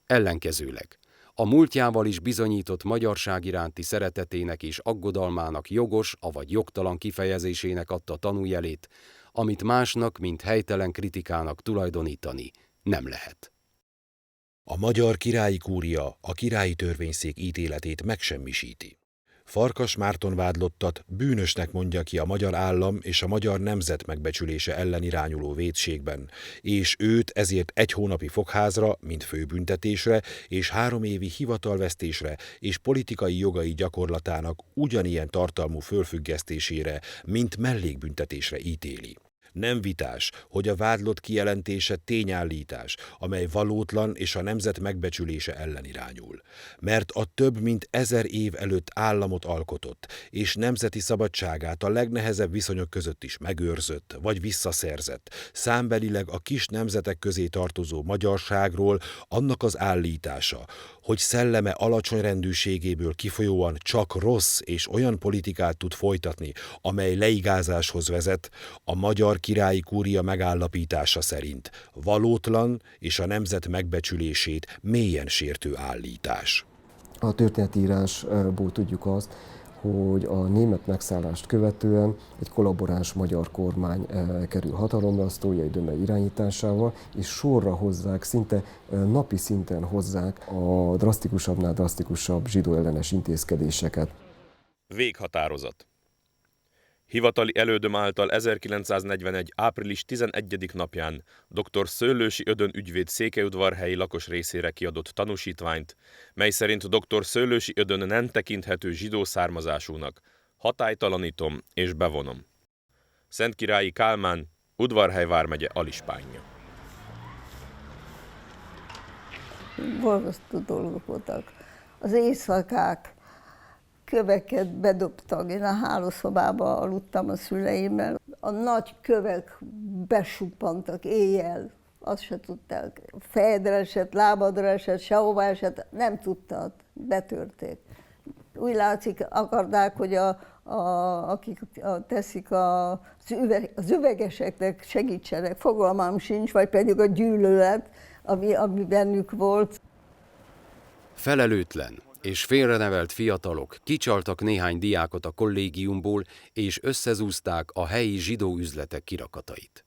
Ellenkezőleg a múltjával is bizonyított magyarság iránti szeretetének és aggodalmának jogos, avagy jogtalan kifejezésének adta tanújelét, amit másnak, mint helytelen kritikának tulajdonítani nem lehet. A magyar királyi kúria a Királyi Törvényszék ítéletét megsemmisíti. Farkas Márton vádlottat bűnösnek mondja ki a magyar állam és a magyar nemzet megbecsülése ellen irányuló vétségben, és őt ezért 1 hónapi fogházra, mint főbüntetésre, és 3 évi hivatalvesztésre és politikai jogai gyakorlatának ugyanilyen tartalmú fölfüggesztésére, mint mellékbüntetésre ítéli. Nem vitás, hogy a vádlott kijelentése tényállítás, amely valótlan és a nemzet megbecsülése ellen irányul. Mert a több mint 1000 év előtt államot alkotott, és nemzeti szabadságát a legnehezebb viszonyok között is megőrzött, vagy visszaszerzett, számbelileg a kis nemzetek közé tartozó magyarságról annak az állítása, hogy szelleme alacsony rendűségéből kifolyóan csak rossz és olyan politikát tud folytatni, amely leigázáshoz vezet, a magyar királyi kúria megállapítása szerint valótlan és a nemzet megbecsülését mélyen sértő állítás. A történetírásból tudjuk azt, hogy a német megszállást követően egy kollaboráns magyar kormány kerül hatalomra, Sztójay Döme irányításával, és sorra hozzák, szinte napi szinten hozzák a drasztikusabbnál drasztikusabb zsidó ellenes intézkedéseket. Véghatározat. Hivatali elődöm által 1941. április 11. napján dr. Szőlősi Ödön ügyvéd székelyudvarhelyi lakos részére kiadott tanúsítványt, mely szerint dr. Szőlősi Ödön nem tekinthető zsidó származásúnak, hatálytalanítom és bevonom. Szentkirályi Kálmán, Udvarhely vármegye alispánja. Borzasztó dolgok voltak. Az éjszakák, köveket bedobtak. Én a hálószobába aludtam a szüleimmel. A nagy kövek besuppantak éjjel. Azt se tudták. Fejedre esett, lábadra esett, sehová esett. Nem tudtad. Betörték. Úgy látszik, akarták, hogy akik teszik az üvegeseknek segítsenek. Fogalmam sincs, vagy pedig a gyűlölet, ami bennük volt. Felelőtlen és félrenevelt fiatalok kicsaltak néhány diákot a kollégiumból, és összezúzták a helyi zsidó üzletek kirakatait.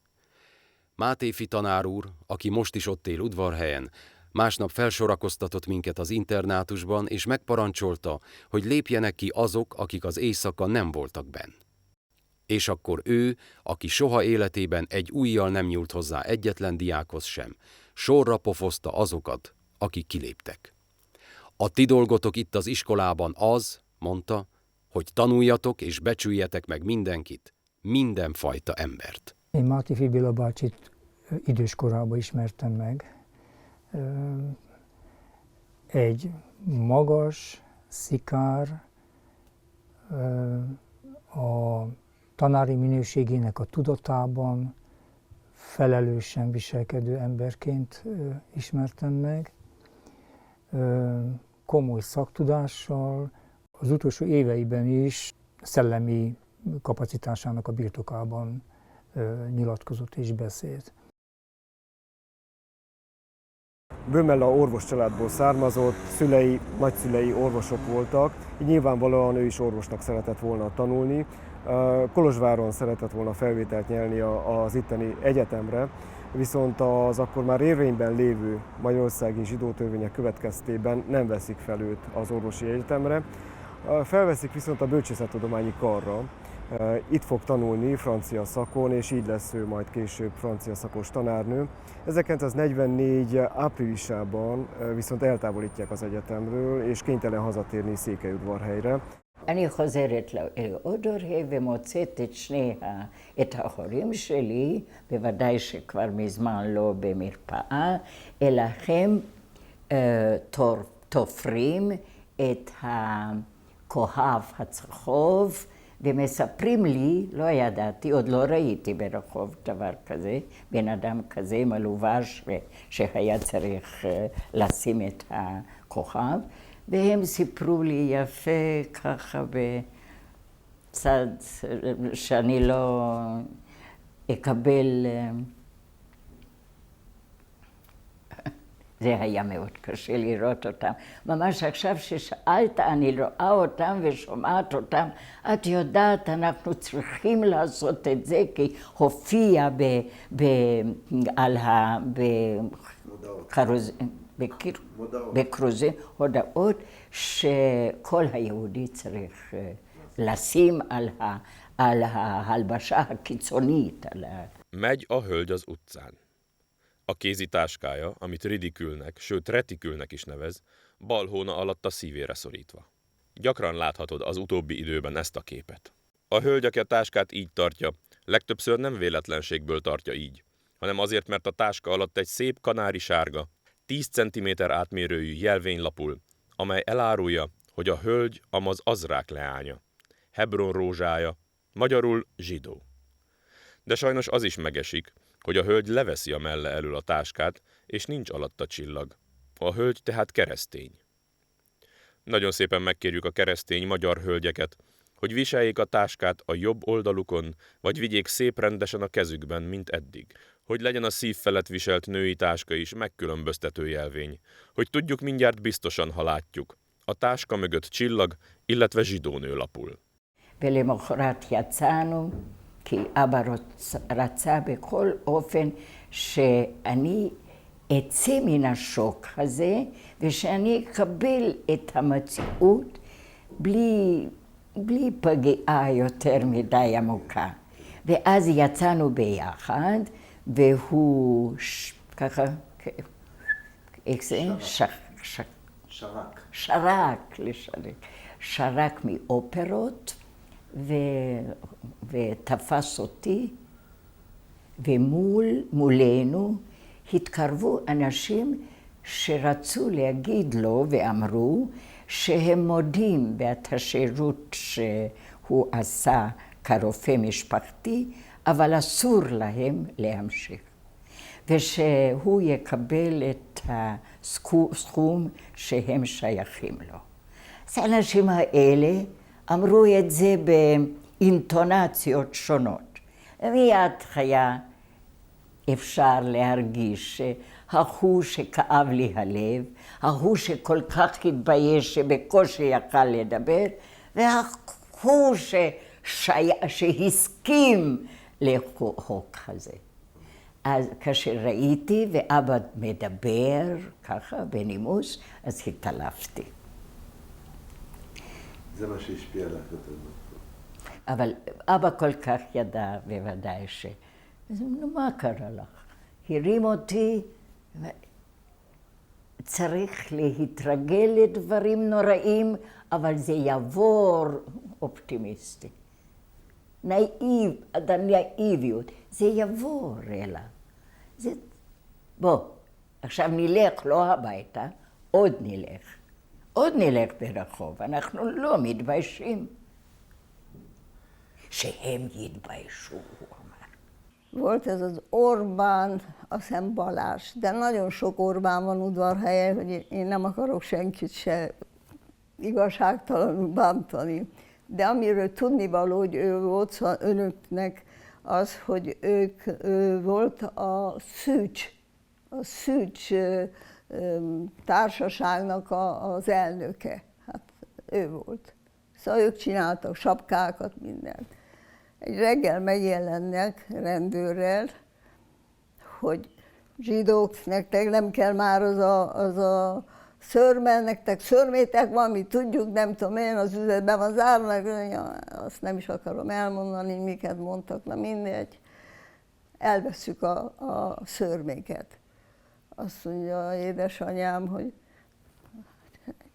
Mátéfi tanár úr, aki most is ott él Udvarhelyen, másnap felsorakoztatott minket az internátusban, és megparancsolta, hogy lépjenek ki azok, akik az éjszaka nem voltak benn. És akkor ő, aki soha életében egy ujjal nem nyúlt hozzá egyetlen diákhoz sem, sorra pofozta azokat, akik kiléptek. A ti dolgotok itt az iskolában az, mondta, hogy tanuljatok és becsüljetek meg mindenkit, mindenfajta embert. Én Máté Béla bácsit idős korában ismertem meg. Egy magas, szikár, a tanári minőségének a tudatában felelősen viselkedő emberként ismertem meg. Komoly szaktudással, az utolsó éveiben is szellemi kapacitásának a birtokában nyilatkozott és beszélt. Bömela orvos családból származott, szülei, nagyszülei orvosok voltak, így nyilvánvalóan ő is orvosnak szeretett volna tanulni. Kolozsváron szeretett volna felvételt nyerni az itteni egyetemre, viszont az akkor már érvényben lévő magyarországi zsidó törvények következtében nem veszik fel őt az orvosi egyetemre. Felveszik viszont a bölcsészettudományi karra. Itt fog tanulni francia szakon, és így lesz ő majd később francia szakos tanárnő. 1944 áprilisában viszont eltávolítják az egyetemről, és kénytelen hazatérni Székelyudvarhelyre. אני חוזרת לאודורהי ומוצאת את ההורים שלי, בוודאי שכבר מזמן לא במרפאה, אלא הם תופרים את הכוכב הצחוב ומספרים לי, לא ידעתי, עוד לא ראיתי ברחוב דבר כזה, בן אדם כזה מלובש שהיה צריך לשים את הכוכב, והם סיפרו לי יפה ככה בצד שאני לא אקבל, זה היה מאוד קשה לראות אותם. ממש עכשיו ששאלת, אני רואה אותם ושומעת אותם, את יודעת, אנחנו צריכים לעשות את זה, כי הופיע בכרוזים הודעות שכל היהודי צריך לשים על ההלבשה הקיצונית. Megy a hölgy az utcán. A kézitáskája, amit ridikülnek, sőt retikülnek is nevez, bal hóna alatt a szívére szorítva. Gyakran láthatod az utóbbi időben ezt a képet. A hölgy, aki a táskát így tartja, legtöbbször nem véletlenségből tartja így, hanem azért, mert a táska alatt egy szép kanári sárga, 10 cm átmérőjű jelvény lapul, amely elárulja, hogy a hölgy amaz Azrák leánya, Hebron rózsája, magyarul zsidó. De sajnos az is megesik, hogy a hölgy leveszi a melle elől a táskát, és nincs alatta csillag. A hölgy tehát keresztény. Nagyon szépen megkérjük a keresztény magyar hölgyeket, hogy viseljék a táskát a jobb oldalukon, vagy vigyék szép rendesen a kezükben, mint eddig. Hogy legyen a szív felett viselt női táska is megkülönböztető jelvény. Hogy tudjuk mindjárt biztosan, ha látjuk. A táska mögött csillag, illetve zsidónő lapul. ולמחרת יצאנו, כי אבא רצה בכל אופן שאני אצא מן השוק הזה, ושאני אקבל את המציאות בלי פגיעה יותר מדי עמוקה. ואז יצאנו ביחד, והוא ככה, איך זה? שרק מאופרות, ותפס אותי, ומולנו התקרבו אנשים שרצו להגיד לו ואמרו שהם מודים את השירות שהוא עשה כרופא משפחתי, אבל אסור להם להמשיך. ושהוא יקבל את הסכום שהם שייכים לו. אז האנשים האלה אמרו את זה באינטונציות שונות. מיד היה אפשר להרגיש ההוא שכאב לי הלב, ההוא שכל כך התבייש שבקושי יכל לדבר, וההוא שהסכים לחוק הזה. אז כאשר ראיתי ואבא מדבר ככה בנימוס, אז התעלפתי. זה מה שהשפיע לך יותר. אבל אבא כל כך ידע בוודאי אז נו, מה קרה לך? הרים אותי, צריך להתרגל לדברים נוראים, אבל זה יעבור אופטימיסטי. הנאיביות, זה יעבור אליו. בוא, עכשיו נלך לא הביתה, עוד נלך ברחוב, אנחנו לא מתביישים. שהם yitbaishu. Volt ez az Orbán, azt hiszem Balázs, de nagyon sok Orbán van Udvarhelyen, hogy én nem akarok senkit se igazságtalanul bántani. De amiről tudnivaló, hogy ő volt szóval önöknek, az, hogy ő volt a Szűcs társaságnak az elnöke. Hát ő volt. Szóval ők csináltak sapkákat, mindent. Egy reggel megjelennek rendőrrel, hogy zsidók, nektek nem kell már az a szörme, nektek szörmétek van, mi tudjuk, nem tudom én, az üzletben van zárva, azt nem is akarom elmondani, miket mondtak, na mindegy. Elvesszük a szörméket. Azt mondja édesanyám, hogy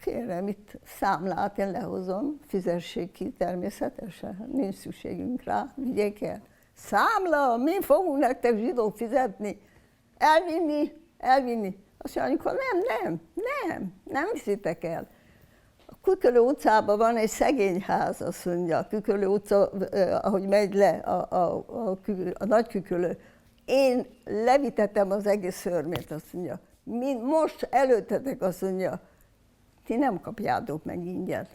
kérem, itt számlát én lehozom, fizessék ki természetesen, nincs szükségünk rá, vigyék el. Számla, mi fogunk nektek zsidók fizetni? Elvinni. Azt mondja, amikor nem viszitek el. A Kükölő utcában van egy szegény ház, azt mondja, a Kükölő utca, ahogy megy le a Nagy Kükölő. Én levitettem az egész szörmét, azt mondja. Most előttetek, azt mondja, ti nem kapjátok meg ingyen.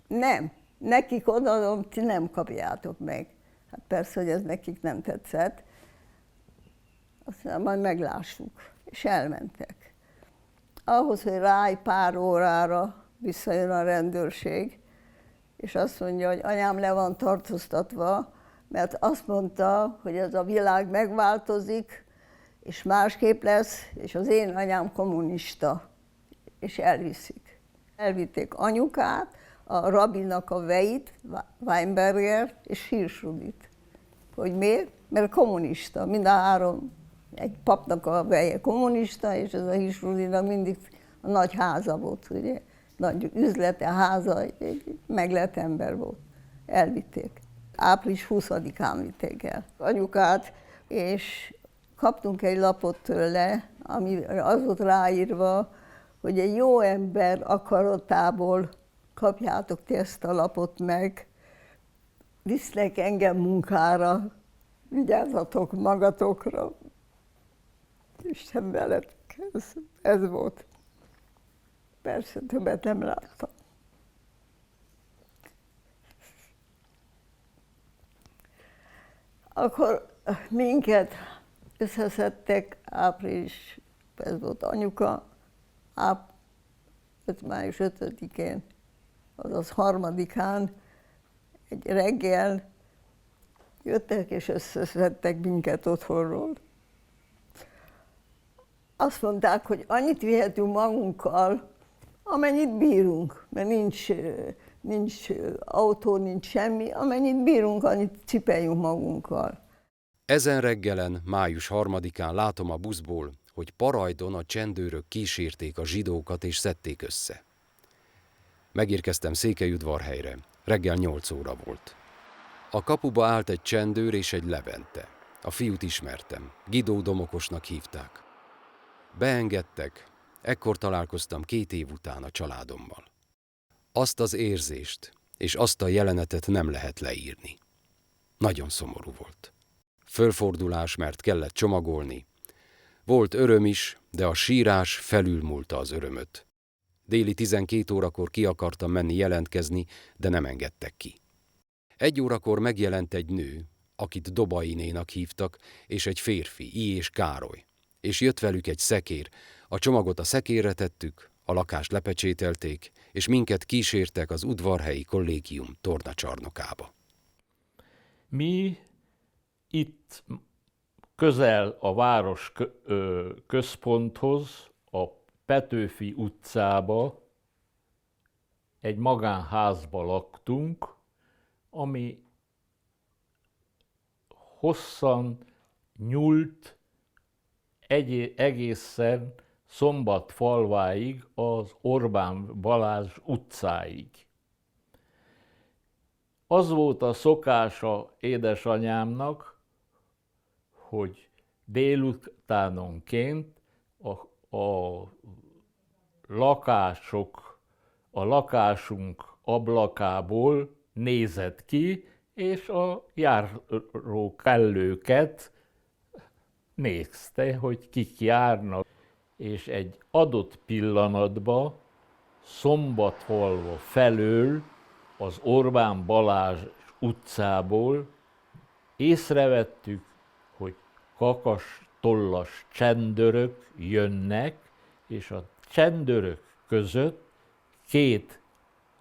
Nem. Nekik odaadom, ti nem kapjátok meg. Hát persze, hogy ez nekik nem tetszett. Aztán majd meglássuk. És elmentek. Ahhoz, hogy rá egy pár órára visszajön a rendőrség, és azt mondja, hogy anyám le van tartóztatva, mert azt mondta, hogy ez a világ megváltozik, és másképp lesz, és az én anyám kommunista, és elviszik. Elvitték anyukát, a rabinak a veit, Weinberger és Hirsrudit. Hogy miért? Mert kommunista, mind a három. Egy papnak a veje kommunista, és ez a Hirsrudinak mindig a nagy háza volt, ugye? Nagy üzlete, háza, egy meglett ember volt. Elvitték. Április 20-án vitték el anyukát, és kaptunk egy lapot tőle, ami az volt ráírva, hogy egy jó ember akaratából kapjátok ti ezt a lapot meg, visznek engem munkára, vigyázzatok magatokra. Isten veletek, ez volt. Persze többet nem láttam. Akkor minket összeszedtek április, ez volt anyuka, május 5-én, azaz 3-án, egy reggel jöttek és összeszedtek minket otthonról. Azt mondták, hogy annyit vihetünk magunkkal, amennyit bírunk, mert nincs autó, nincs semmi, amennyit bírunk, annyit cipeljünk magunkkal. Ezen reggelen, május 3-án látom a buszból, hogy Parajdon a csendőrök kísérték a zsidókat és szedték össze. Megérkeztem Székelyudvarhelyre, reggel 8 óra volt. A kapuba állt egy csendőr és egy Levente. A fiút ismertem, Gidó Domokosnak hívták. Beengedtek, ekkor találkoztam 2 év után a családommal. Azt az érzést és azt a jelenetet nem lehet leírni. Nagyon szomorú volt. Fölfordulás, mert kellett csomagolni. Volt öröm is, de a sírás felülmúlta az örömöt. Déli 12 órakor ki akartam menni jelentkezni, de nem engedtek ki. 1 órakor megjelent egy nő, akit Dobainénak hívtak, és egy férfi, I. és Károly. És jött velük egy szekér, a csomagot a szekérre tettük, a lakást lepecsételték, és minket kísértek az Udvarhelyi Kollégium tornacsarnokába. Mi itt közel a város központhoz, a Petőfi utcába, egy magánházba laktunk, ami hosszan nyúlt egészen Szombatfalváig, az Orbán Balázs utcáig. Az volt a szokása édesanyámnak, hogy délutánonként a lakásunk ablakából nézett ki, és a járókelőket nézte, hogy kik járnak. És egy adott pillanatban Szombatfalva felől, az Orbán Balázs utcából észrevettük, hogy kakas tollas csendőrök jönnek, és a csendőrök között két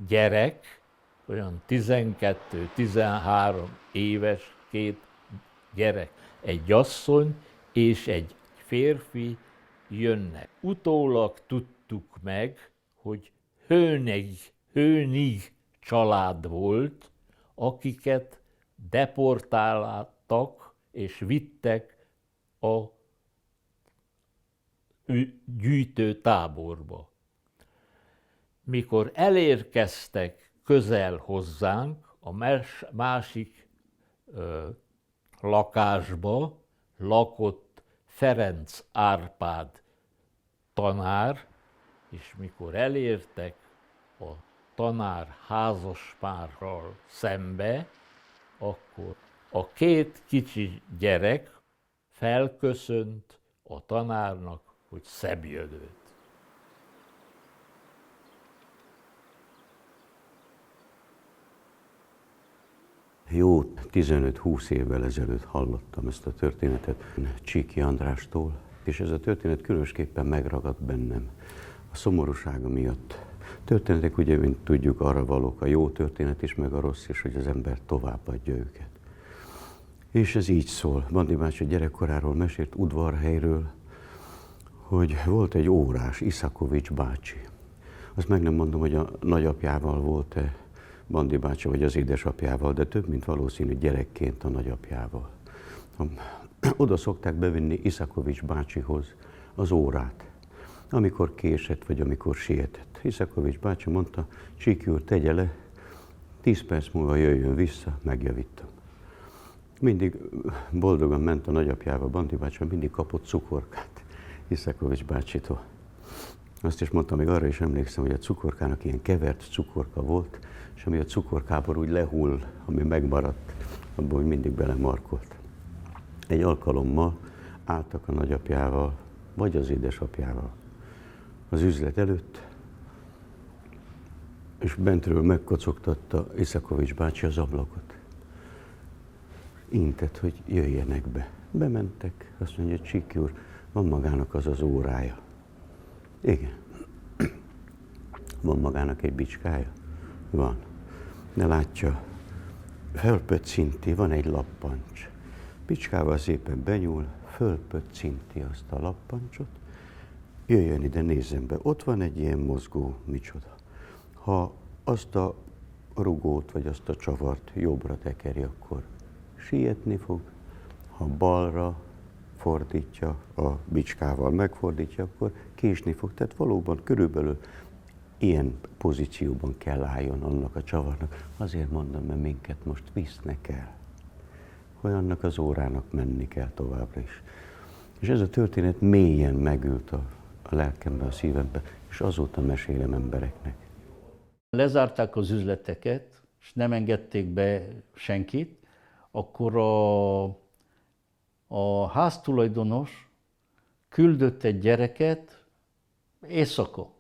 gyerek, olyan 12-13 éves két gyerek, egy asszony és egy férfi jönnek. Utólag tudtuk meg, hogy Hönig család volt, akiket deportáltak és vittek a gyűjtőtáborba. Mikor elérkeztek közel hozzánk, a másik lakásba lakott Ferenc Árpád tanár, és mikor elértek a tanár házaspárral szembe, akkor a két kicsi gyerek felköszönt a tanárnak, hogy szebb jövőt. Jó 15-20 évvel ezelőtt hallottam ezt a történetet Csíki Andrástól, és ez a történet különösképpen megragadt bennem a szomorúsága miatt. Történetek ugye, mint tudjuk, arra valók, a jó történet is, meg a rossz is, hogy az ember továbbadja őket. És ez így szól. Bandi bácsi gyerekkoráról mesélt, Udvarhelyről, hogy volt egy órás, Iszakovics bácsi. Azt meg nem mondom, hogy a nagyapjával volt-e Bandi bácsi, vagy az édesapjával, de több, mint valószínű gyerekként a nagyapjával. Oda szokták bevinni Iszakovics bácsihoz az órát, amikor késett, vagy amikor sietett. Iszakovics bácsi mondta, Csíki úr, tegye le, 10 perc múlva jöjjön vissza, megjavítom. Mindig boldogan ment a nagyapjával, Bandi bácsi, mindig kapott cukorkát Iszakovics bácsitól. Azt is mondta, még arra is emlékszem, hogy a cukorkának ilyen kevert cukorka volt, és ami a cukorkából úgy lehull, ami megmaradt, abból mindig belemarkolt. Egy alkalommal álltak a nagyapjával, vagy az édesapjával az üzlet előtt, és bentről megkocogtatta Iszakovics bácsi az ablakot. Intett, hogy jöjjenek be. Bementek, azt mondja, Csíki úr, van magának az az órája. Igen. Van magának egy bicskája? Van. De látja, fölpöccinti, van egy lappancs. Bicskával szépen benyúl, fölpöccinti azt a lappancsot, jöjjön ide, nézzen be, ott van egy ilyen mozgó, micsoda. Ha azt a rugót, vagy azt a csavart jobbra tekeri, akkor sietni fog, ha balra fordítja, a bicskával megfordítja, akkor késni fog. Tehát valóban körülbelül ilyen pozícióban kell álljon annak a csavarnak. Azért mondom, mert minket most visznek el, hogy annak az órának menni kell továbbra is. És ez a történet mélyen megült a lelkembe, a szívembe, és azóta mesélem embereknek. Lezárták az üzleteket, és nem engedték be senkit, akkor a háztulajdonos küldött egy gyereket éjszaka,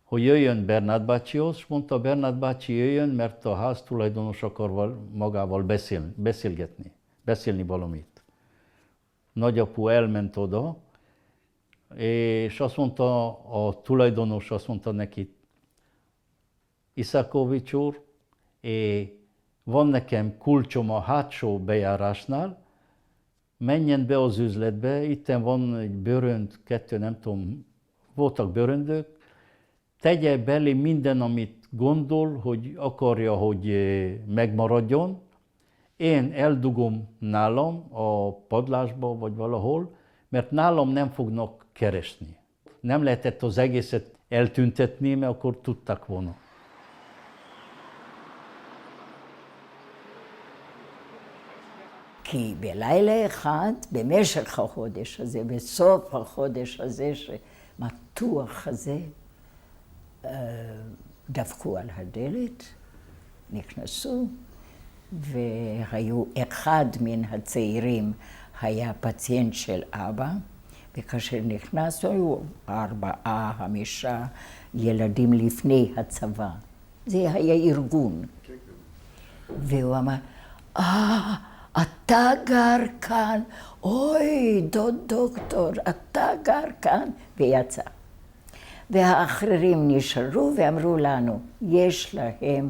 hogy jöjjön Bernát bácsihoz, és mondta, Bernát bácsi jöjjön, mert a háztulajdonos akar magával beszélni valamit. Nagyapu elment oda, és azt mondta, a tulajdonos azt mondta neki, Iszakovics úr, van nekem kulcsom a hátsó bejárásnál, menjen be az üzletbe, itten van egy bőrönd, 2, nem tudom, voltak bőröndök, tegye belé minden, amit gondol, hogy akarja, hogy megmaradjon, én eldugom nálam a padlásba vagy valahol, mert nálam nem fognak keresni. Nem lehetett az egészet eltüntetni, mert akkor tudtak volna. כי בלילה אחד, במשך החודש הזה, בסוף החודש הזה שמתוח הזה, דפקו על הדלת, נכנסו, והיו אחד מן הצעירים היה פציינט של אבא, וכאשר נכנסו היו 4, 5 ילדים לפני הצבא. זה היה ארגון. והוא אמר, אתה גר כאן, אוי, דוקטור, אתה גר כאן, ויצא. והאחרים נשארו ואמרו לנו, יש לכם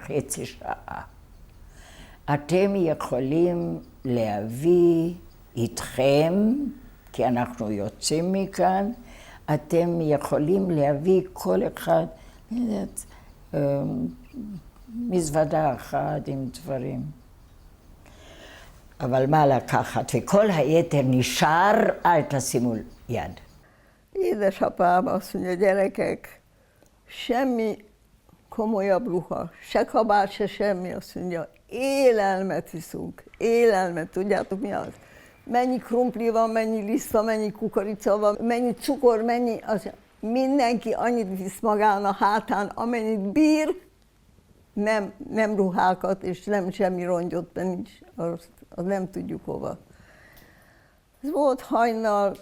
חצי שעה. אתם יכולים להביא איתכם, כי אנחנו יוצאים מכאן, אתם יכולים להביא כל אחד, מזוודה אחת עם דברים. אבל מה לקחת? וכל היתר נשאר, אל tasimu yad. Édesapám azt mondja, gyerekek, semmi komolyabb ruha, se kabát, se semmi, azt mondja, élelmet iszunk, élelmet, tudjátok mi az? Mennyi krumpli van, mennyi liszt van, mennyi kukorica van, mennyi cukor, mennyi, az, mindenki annyit visz magán a hátán, amennyit bír, nem ruhákat, és nem semmi rongyot, mert nincs, az nem tudjuk hova. Ez volt hajnal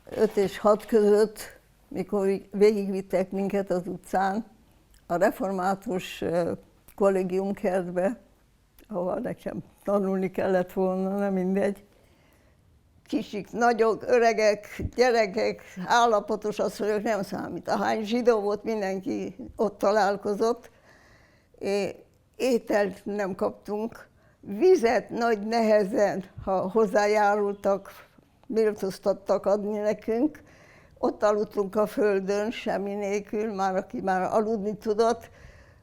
5 és 6 között, mikor végigvittek minket az utcán, a református kollégiumkertbe, ahol nekem tanulni kellett volna, nem mindegy. Kisik, nagyok, öregek, gyerekek, állapotos asszonyok, nem számít. Ahány zsidó volt, mindenki ott találkozott. Ételt nem kaptunk, vizet nagy nehezen, ha hozzájárultak, méltóztattak adni nekünk. Ott aludtunk a földön, semmi nélkül, aki már aludni tudott.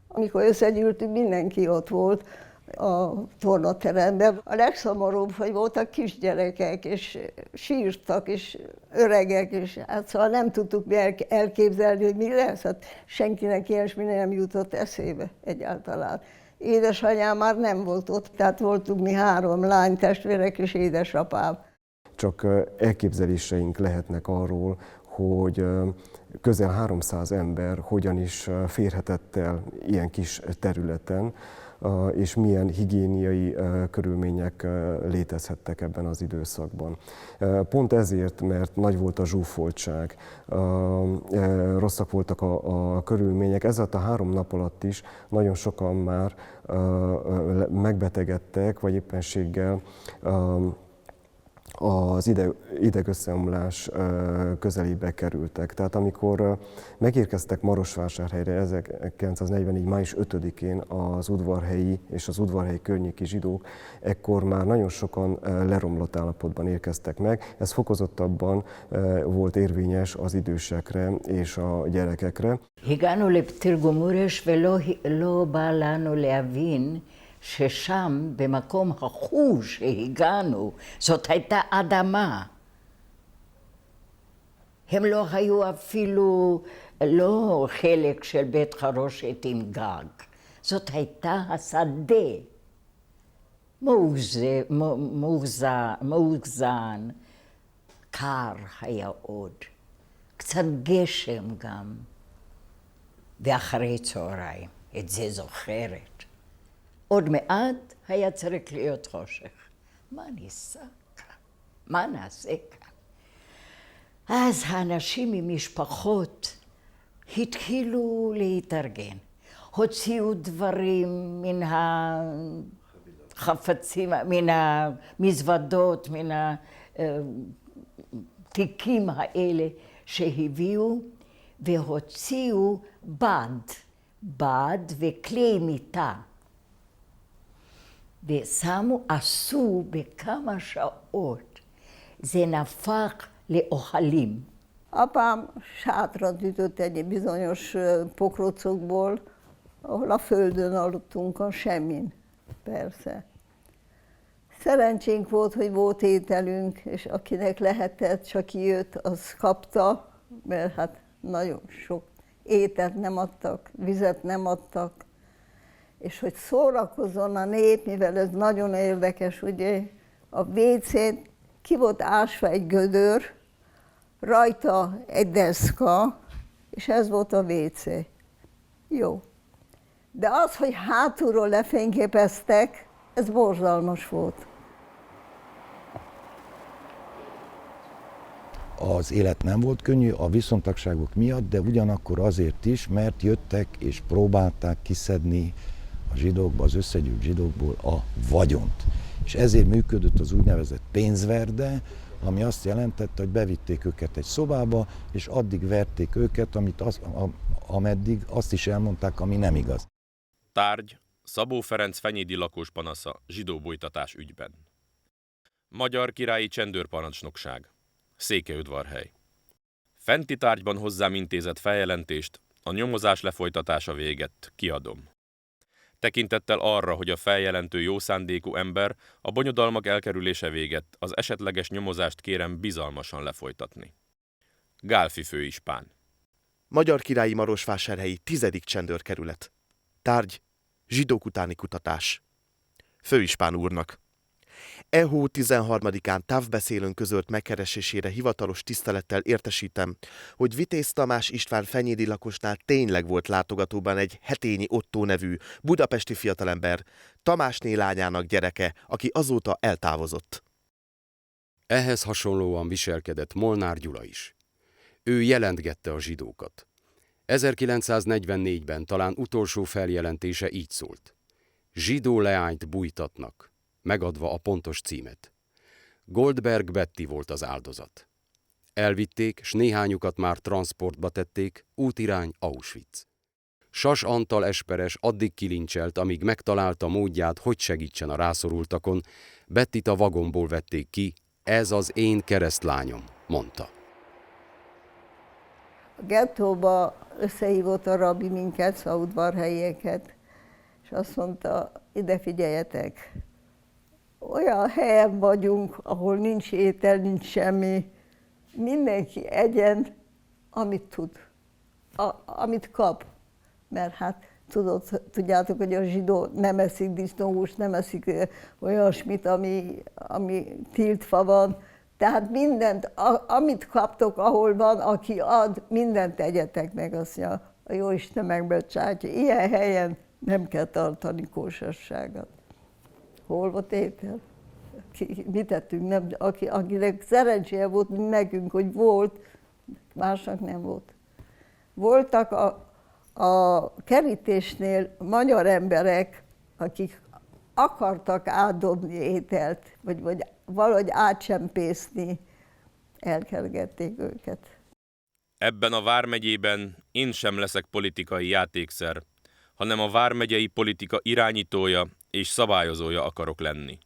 Amikor összegyűltünk, mindenki ott volt a tornateremben. A legszomorúbb, hogy voltak kisgyerekek, és sírtak, és öregek, és hát szóval nem tudtuk elképzelni, hogy mi lesz. Hát senkinek ilyesmi nem jutott eszébe egyáltalán. Édesanyám már nem volt ott, tehát voltunk mi 3 lánytestvérek és édesapám. Csak elképzeléseink lehetnek arról, hogy közel 300 ember hogyan is férhetett el ilyen kis területen, és milyen higiéniai körülmények létezhettek ebben az időszakban. Pont ezért, mert nagy volt a zsúfoltság, rosszak voltak a körülmények, ezzel a 3 nap alatt is nagyon sokan már megbetegedtek, vagy éppenséggel az idegösszeomlás közelébe kerültek. Tehát amikor megérkeztek Marosvásárhelyre 1944. május 5-én az udvarhelyi és az udvarhelyi környéki zsidók, ekkor már nagyon sokan leromlott állapotban érkeztek meg. Ez fokozottabban volt érvényes az idősekre és a gyerekekre. הגענו לתרגום אורש ולא בא לנו להבין ששם, במקום ההוא שהגענו, זאת הייתה אדמה. הם לא היו אפילו, לא חלק של בית חרושת עם גג. זאת הייתה השדה. מאוזן, קר היה עוד. קצת גשם גם. ואחרי צהריים, את זה זוכרת. עוד מעט היה צריך להיות חושך. מה ניסע כאן? מה נעשה כאן? אז האנשים ממשפחות התחילו להתארגן. הוציאו דברים מן החפצים, מן המזוודות, מן התיקים האלה שהביאו, והוציאו בד וכלי מיטה. ושמו, עשו בכמה שעות, זה נהפך לאוכלים. Apám sátrat ütött egy bizonyos pokrócokból, ahol a földön aludtunk a semmin. Persze. Szerencsénk volt, hogy volt ételünk, és akinek lehetett, csak jött, az kapta, mert hát nagyon sok ételt nem adtak, vizet nem adtak. És hogy szórakozzon a nép, mivel ez nagyon érdekes, ugye, a WC-n ki volt ásva egy gödör, rajta egy deszka, és ez volt a WC. Jó. De az, hogy hátulról lefényképeztek, ez borzalmas volt. Az élet nem volt könnyű a viszontagságok miatt, de ugyanakkor azért is, mert jöttek és próbálták kiszedni a zsidókból, az összegyűlt zsidókból a vagyont. És ezért működött az úgynevezett pénzverde, ami azt jelentette, hogy bevitték őket egy szobába, és addig verték őket, ameddig azt is elmondták, ami nem igaz. Tárgy: Szabó Ferenc fenyédi lakós panasza zsidóbújtatás ügyben. Magyar Királyi Csendőrparancsnokság, Székelyudvarhely. Fenti tárgyban hozzám intézett feljelentést a nyomozás lefolytatása végett kiadom. Tekintettel arra, hogy a feljelentő jó szándékú ember, a bonyodalmak elkerülése végett, az esetleges nyomozást kérem bizalmasan lefolytatni. Gálfi főispán. Magyar Királyi Marosvásárhelyi 10. csendőrkerület. Tárgy: zsidók utáni kutatás. Főispán úrnak. EHO 13-án távbeszélőn közölt megkeresésére hivatalos tisztelettel értesítem, hogy Vitéz Tamás István fenyédi lakosnál tényleg volt látogatóban egy Hetényi Ottó nevű budapesti fiatalember, Tamásné lányának gyereke, aki azóta eltávozott. Ehhez hasonlóan viselkedett Molnár Gyula is. Ő jelentgette a zsidókat. 1944-ben talán utolsó feljelentése így szólt: zsidó leányt bújtatnak, megadva a pontos címet. Goldberg Betty volt az áldozat. Elvitték, s néhányukat már transportba tették, útirány Auschwitz. Sas Antal esperes addig kilincselt, amíg megtalálta módját, hogy segítsen a rászorultakon. Bettit a vagonból vették ki, ez az én keresztlányom, mondta. A gettóba összehívott a rabbi minket, Szabóudvarhelyieket, és azt mondta, ide figyeljetek, olyan helyen vagyunk, ahol nincs étel, nincs semmi, mindenki egyen, amit tud, amit kap. Mert hát tudjátok, hogy a zsidó nem eszik disznóhúst, nem eszik olyasmit, ami tiltva van. Tehát mindent, amit kaptok, ahol van, aki ad, mindent tegyetek meg, azt mondja, a Jóisten megbocsátja. Ilyen helyen nem kell tartani kóserságot. Hol volt étel? Mit tettünk? Nem, akinek szerencséje volt, mint nekünk, hogy volt, másnak nem volt. Voltak a kerítésnél magyar emberek, akik akartak átdobni ételt, vagy valahogy átcsempészni, elkergették őket. Ebben a vármegyében én sem leszek politikai játékszer, hanem a vármegyei politika irányítója és szabályozója akarok lenni.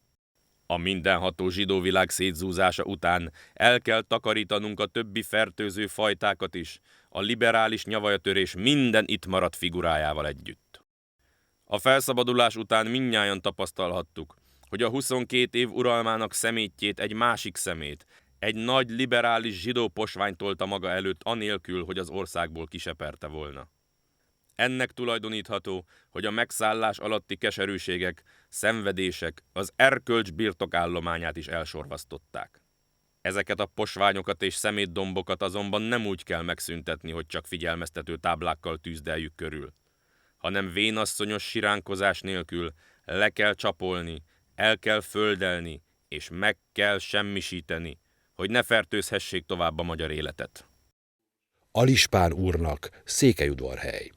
A mindenható zsidóvilág szétzúzása után el kell takarítanunk a többi fertőző fajtákat is, a liberális nyavajatörés minden itt maradt figurájával együtt. A felszabadulás után mindnyájan tapasztalhattuk, hogy a 22 év uralmának szemétjét egy másik szemét, egy nagy liberális zsidó posvány tolta maga előtt anélkül, hogy az országból kiseperte volna. Ennek tulajdonítható, hogy a megszállás alatti keserűségek, szenvedések az erkölcs birtokállományát is elsorvasztották. Ezeket a posványokat és szemétdombokat azonban nem úgy kell megszüntetni, hogy csak figyelmeztető táblákkal tűzdeljük körül, hanem vénasszonyos siránkozás nélkül le kell csapolni, el kell földelni, és meg kell semmisíteni, hogy ne fertőzhessék tovább a magyar életet. Alispán úrnak, Székelyudvarhely.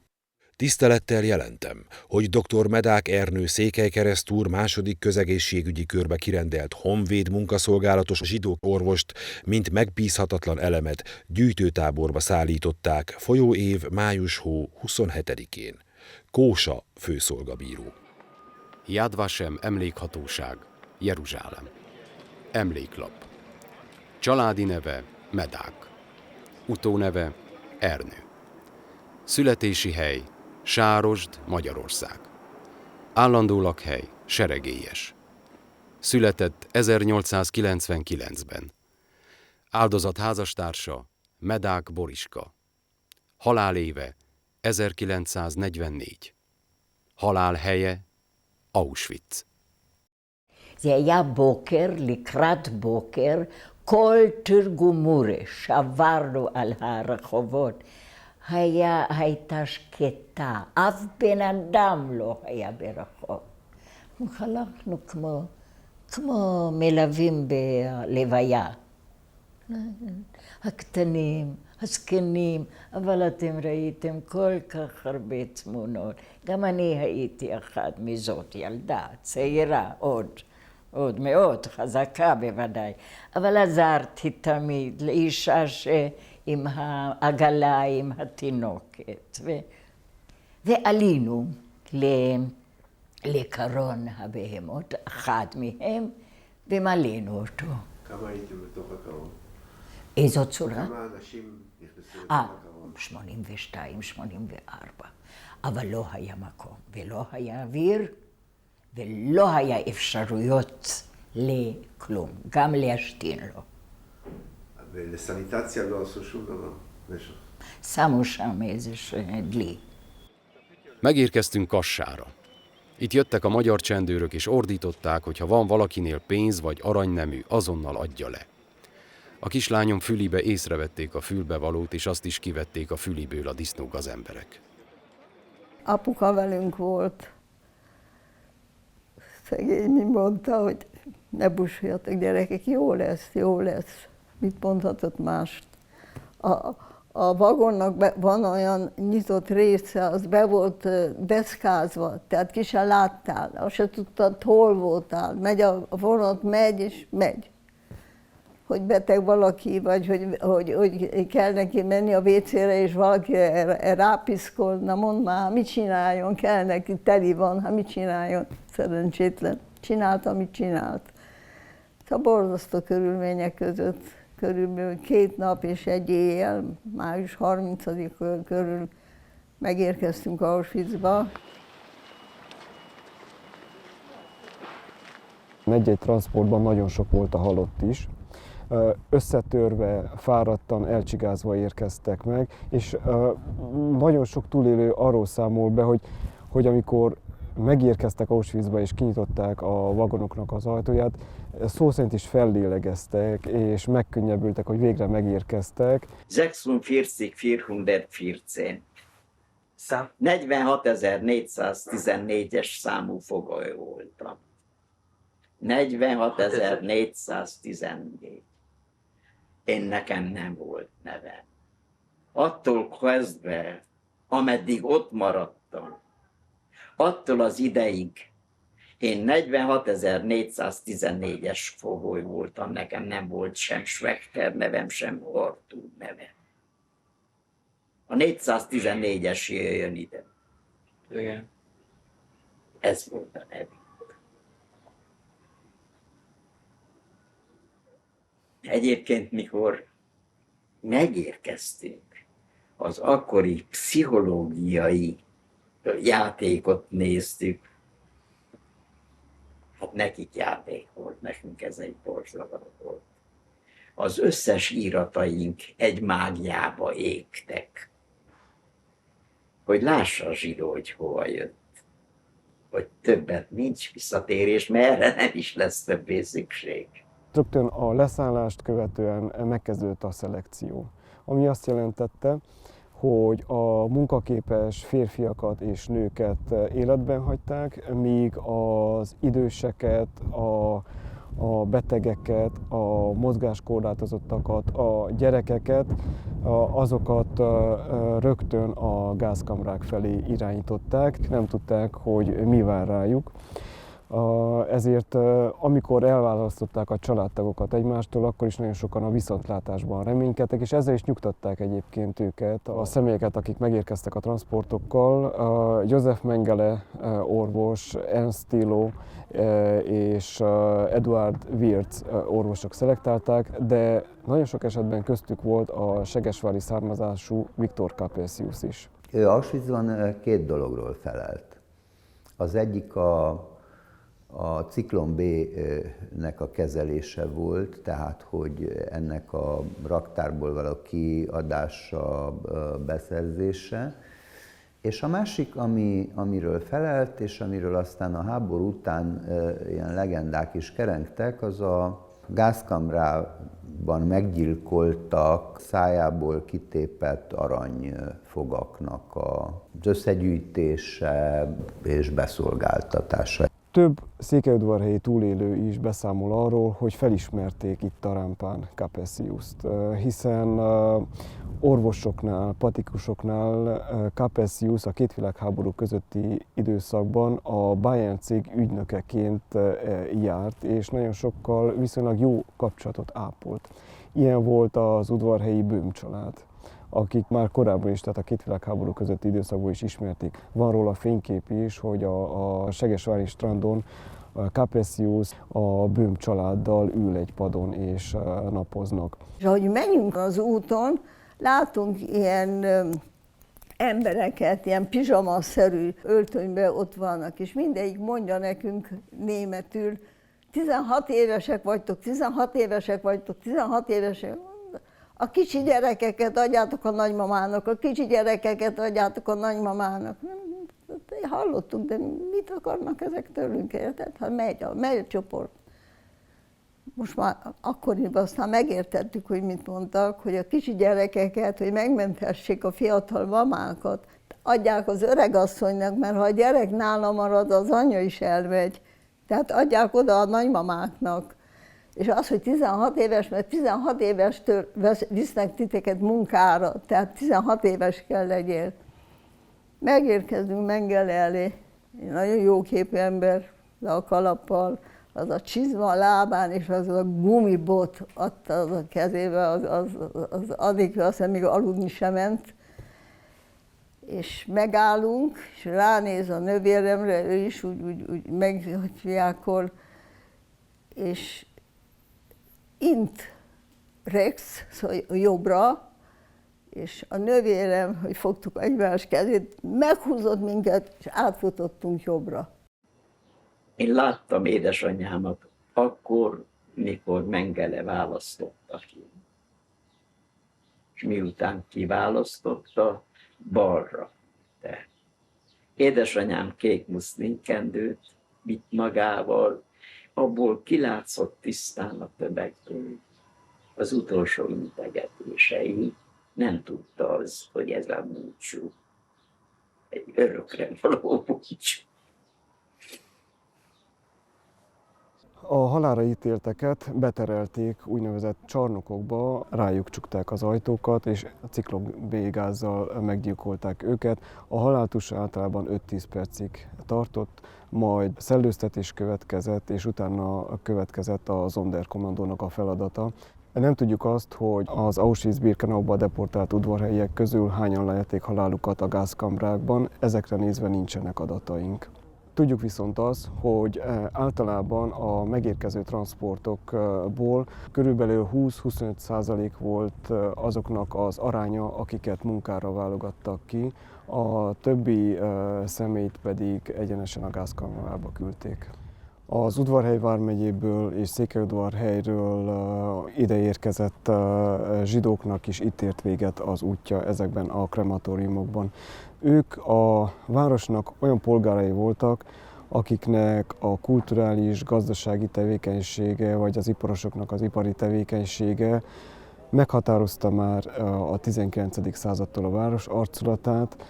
Tisztelettel jelentem, hogy dr. Medák Ernő Székelykeresztúr második közegészségügyi körbe kirendelt honvéd munkaszolgálatos zsidó orvost, mint megbízhatatlan elemet gyűjtőtáborba szállították folyóév május-hó 27-én. Kósa főszolgabíró. Yad Vashem emlékhatóság, Jeruzsálem. Emléklap. Családi neve Medák. Utóneve Ernő. Születési hely Sárosd, Magyarország. Állandó lakhely, Seregélyes. Született 1899-ben. Áldozat házastársa, Medák Boriska. Haláléve 1944. Halálhelye, Auschwitz. זה היה בוקר, לקראת בוקר, כל תרגומורה, שברנו על הרחובות. הייתה שקטה, אף בן אדם לא היה ברחוב. הלכנו כמו מלווים בלוויה. הקטנים, הזקנים, אבל אתם ראיתם כל כך הרבה תמונות. גם אני הייתי אחת מזאת, ילדה, צעירה, עוד מאוד חזקה בוודאי, אבל עזרתי תמיד לאישה עם העגלה, עם התינוקת. ועלינו לקרון הבהמות, אחד מהם, ומלאנו אותו. כמה הייתם בתוך הקרון? איזו צורה? כמה אנשים נכנסו לתוך הקרון? 82, 84. אבל לא היה מקום, ולא היה אוויר, ולא היה אפשרויות לכלום, גם להשתין לו. ולסניטציה לא עשו שום דבר במשך? שמו שם איזה דלי. Megérkeztünk Kassára. Itt jöttek a magyar csendőrök és ordították, hogy ha van valakinél pénz vagy aranynemű, azonnal adja le. A kislányom fülibe észrevették a fülbevalót, és azt is kivették a füliből a disznógazemberek. Apuka velünk volt. Szegény mi mondta, hogy ne busuljatok gyerekek, jó lesz, jó lesz. Mit mondhatott mást? A vagonnak van olyan nyitott része, az be volt deszkázva, tehát ki se láttál, azt se tudtad, hol voltál. Megy a vonat, megy és megy. Hogy beteg valaki, vagy hogy kell neki menni a WC-re, és valaki rápiszkol, na mondd már, mit csináljon, kell neki, teli van, hát mit csináljon, szerencsétlen. Csinált, amit csinált. Szóval borzasztó körülmények között, körülbelül 2 nap és egy éjjel, május 30 körül megérkeztünk Auschwitzba. Egy-egy transportban nagyon sok volt a halott is. Összetörve, fáradtan, elcsigázva érkeztek meg, és nagyon sok túlélő arról számol be, hogy amikor megérkeztek Auschwitzba és kinyitották a vagonoknak az ajtóját, szó szerint is fellélegeztek, és megkönnyebbültek, hogy végre megérkeztek. 46.414. 46.414-es számú fogoly voltam. 46.414. Én nekem nem volt nevem. Attól kezdve, ameddig ott maradtam, attól az ideig én 46.414-es fogoly voltam, nekem nem volt sem Schwechter nevem, sem Artúr nevem. A 414-es jöjjön ide. Igen. Ez volt a nevünk. Egyébként, mikor megérkeztünk, az akkori pszichológiai játékot néztük. Hát nekik játék volt, nekünk ez egy borzalom volt. Az összes írataink egy mágiába égtek. Hogy lássa a zsidó, hogy hova jött. Hogy többet nincs visszatérés, mert erre nem is lesz többé szükség. Rögtön a leszállást követően megkezdődött a szelekció, ami azt jelentette, hogy a munkaképes férfiakat és nőket életben hagyták, míg az időseket, a betegeket, a mozgáskorlátozottakat, a gyerekeket, azokat rögtön a gázkamrák felé irányították, nem tudták, hogy mi vár rájuk. Ezért amikor elválasztották a családtagokat egymástól, akkor is nagyon sokan a viszontlátásban reménykedtek, és ezzel is nyugtatták egyébként őket, a személyeket, akik megérkeztek a transportokkal. József Mengele orvos, Ernst Thilo és Eduard Wirtz orvosok szelektálták, de nagyon sok esetben köztük volt a segesvári származású Viktor Kapelsius is. Ő Auschwitzban 2 dologról felelt. Az egyik a ciklon B-nek a kezelése volt, tehát hogy ennek a raktárból való kiadása, beszerzése. És a másik, amiről felelt, és amiről aztán a háború után ilyen legendák is kerengtek, az a gázkamrában meggyilkoltak, szájából kitépett aranyfogaknak az összegyűjtése és beszolgáltatása. Több székelyudvarhelyi túlélő is beszámol arról, hogy felismerték itt Tarampán Capesiust, hiszen orvosoknál, patikusoknál Capesius a két világháború közötti időszakban a Bayern cég ügynökeként járt, és nagyon sokkal viszonylag jó kapcsolatot ápolt. Ilyen volt az udvarhelyi Böhm család, akik már korábban is, tehát a két világháború közötti időszakban is ismerték. Van róla fénykép is, hogy a Segesvári strandon Capesius a Böhm családdal ül egy padon és napoznak. És ahogy menjünk az úton, látunk ilyen embereket, ilyen pizsamaszerű öltönyben ott vannak, és mindegyik mondja nekünk németül, 16 évesek vagytok, 16 évesek vagytok, 16 évesek. A kicsi gyerekeket adjátok a nagymamának, a kicsi gyerekeket adjátok a nagymamának. Hallottuk, de mit akarnak ezek tőlünk? Tehát ha megy a csoport. Most már akkoriban aztán megértettük, hogy mit mondtak, hogy a kicsi gyerekeket, hogy megmenthessék a fiatal mamákat, adják az öregasszonynak, mert ha a gyerek nála marad, az anyja is elmegy. Tehát adják oda a nagymamáknak. És az, hogy 16 éves, mert 16 évestől visznek titeket munkára, tehát 16 éves kell legyél. Megérkezünk Mengele elé, egy nagyon jóképű ember, le a kalappal, az a csizma a lábán, és az a gumibot adta az a kezébe, az addig azt hiszem, még aludni sem ment. És megállunk, és ránéz a nővéremre, ő is úgy meghatják, és int rex, szóval jobbra, és a nővérem, hogy fogtuk egymás kezét, meghúzott minket, és átfutottunk jobbra. Én láttam édesanyámat akkor, mikor Mengele választotta ki. És miután kiválasztotta, balra. De édesanyám kék muszlinkendőt vitt magával, abból kilátszott tisztán a tömegből. Az utolsó integetései, nem tudta az, hogy ez a búcsú. Egy örökre való búcsú. A halálra ítélteket beterelték úgynevezett csarnokokba, rájuk csukták az ajtókat, és a ciklon B-gázzal meggyilkolták őket. A haláltus általában 5-10 percig tartott, majd szellőztetés következett, és utána következett a Sonderkommandónak a feladata. Nem tudjuk azt, hogy az Auschwitz-Birkenauba deportált udvarhelyiek közül hányan lelték halálukat a gázkamrákban, ezekre nézve nincsenek adataink. Tudjuk viszont azt, hogy általában a megérkező transportokból körülbelül 20-25% volt azoknak az aránya, akiket munkára válogattak ki, a többi személyt pedig egyenesen a gázkamrába küldték. Az Udvarhely vármegyéből és Székelyudvarhelyről ide érkezett zsidóknak is itt ért véget az útja ezekben a krematóriumokban. Ők a városnak olyan polgárai voltak, akiknek a kulturális, gazdasági tevékenysége, vagy az iparosoknak az ipari tevékenysége meghatározta már a 19. századtól a város arculatát.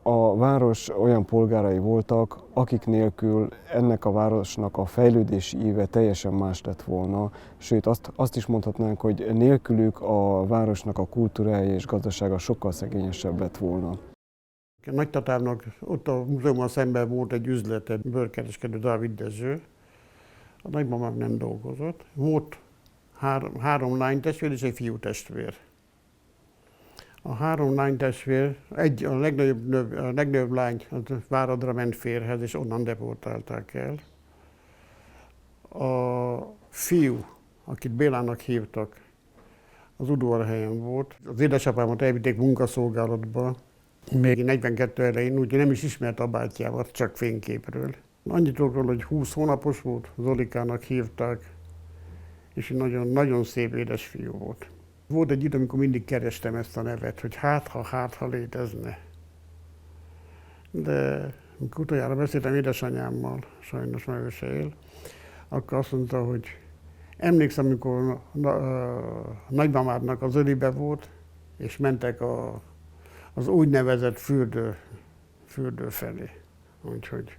A város olyan polgárai voltak, akik nélkül ennek a városnak a fejlődési íve teljesen más lett volna, sőt azt is mondhatnánk, hogy nélkülük a városnak a kultúrája és gazdasága sokkal szegényesebb lett volna. Nagytatárnak ott a múzeummal szemben volt egy üzlete, bőrkereskedő Dávid Dezső. A nagymamám nem dolgozott. Volt három lánytestvér és egy fiútestvér. A három lánytestvér, a legnagyobb lány Váradra ment férjhez, és onnan deportálták el. A fiú, akit Bélának hívtak, az udvarhelyen volt. Az édesapámat elvitték munkaszolgálatba, Még 42 elején úgy nem is ismert a bátyjával, csak fényképről. Annyit tudok róla, hogy 20 hónapos volt, Zolikának hívták, és nagyon, nagyon szép édes fiú volt. Volt egy idő, amikor mindig kerestem ezt a nevet, hogy hát ha létezne. De amikor utoljára beszéltem édesanyámmal, sajnos már ő se él, akkor azt mondta, hogy emlékszem, amikor nagymamádnak az ölibe volt, és mentek az úgynevezett fürdő felé. Úgyhogy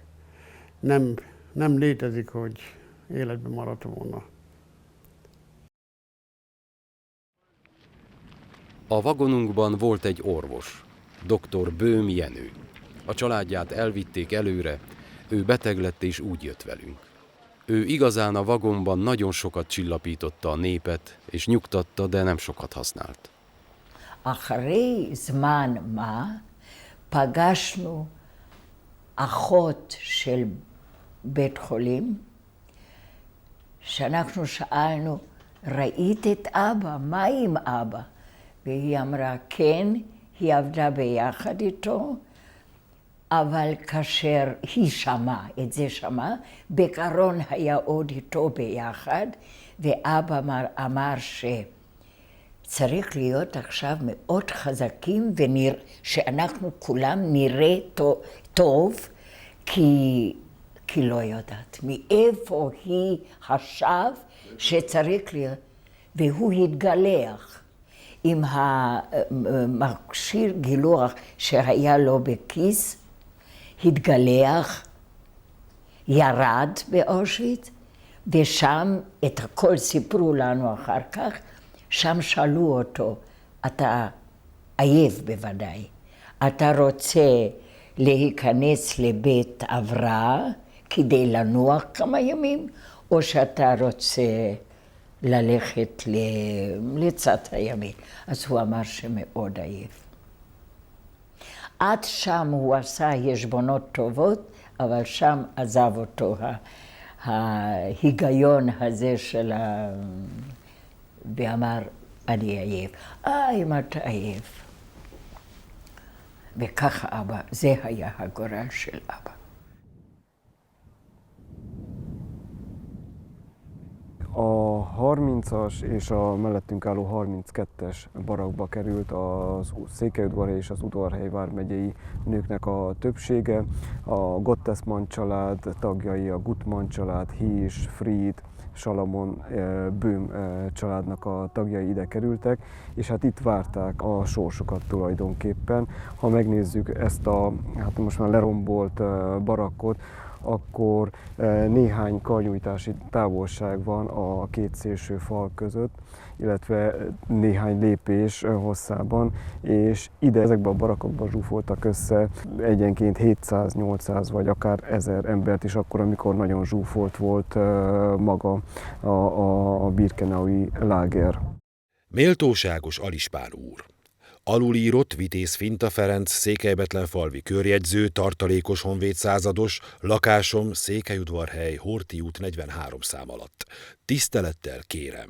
nem létezik, hogy életben maradt volna. A vagonunkban volt egy orvos, dr. Böhm Jenő. A családját elvitték előre, ő beteg lett és úgy jött velünk. Ő igazán a vagonban nagyon sokat csillapította a népet, és nyugtatta, de nem sokat használt. אחרי זמן מה פגשנו אחות של בית חולים, שאנחנו שאלנו, ראית את אבא? מה עם אבא? והיא אמרה, כן, היא עבדה ביחד איתו, אבל כאשר היא שמעה, את זה שמעה, בקרון היה עוד איתו ביחד, ואבא אמר צריך להיות עכשיו מאוד חזקים שאנחנו כולם נראה טוב, כי לא יודעת מאיפה היא חשב שצריך להיות, והוא התגלח עם המכשיר גילוח שהיה לו בכיס, התגלח, ירד באושוויץ, ושם את הכל סיפרו לנו אחר כך, שם שאלו אותו, אתה עייף בוודאי, אתה רוצה להיכנס לבית הבראה כדי לנוח כמה ימים, או שאתה רוצה ללכת לצד הימין? אז הוא אמר שמאוד עייף. עד שם הוא עשה חשבונות טובות, אבל שם עזב אותו ההיגיון הזה של ואמר, אני עייף. אם אתה עייף. וככה אבא, זה היה הגורל של אבא. A 30-as és a mellettünk álló 32-es barakba került a Székelyudvarhelyi és az Udvarhelyi vármegyei nőknek a többsége. A Gottesman család tagjai, a Gutmann család, Hies, Fried, Salamon, Böhm családnak a tagjai ide kerültek, és hát itt várták a sorsokat tulajdonképpen. Ha megnézzük ezt a, hát most már lerombolt barakkot, akkor néhány karnyújtási távolság van a két szélső fal között, illetve néhány lépés hosszában, és ide ezekben a barakkokban zsúfoltak össze egyenként 700-800 vagy akár 1000 embert is akkor, amikor nagyon zsúfolt volt maga a birkenaui láger. Méltóságos Alispán úr. Alulírott Vitéz Finta Ferenc székelybetlenfalvi körjegyző, tartalékos honvéd százados, lakásom Székelyudvarhely, Horthy út 43 szám alatt. Tisztelettel kérem,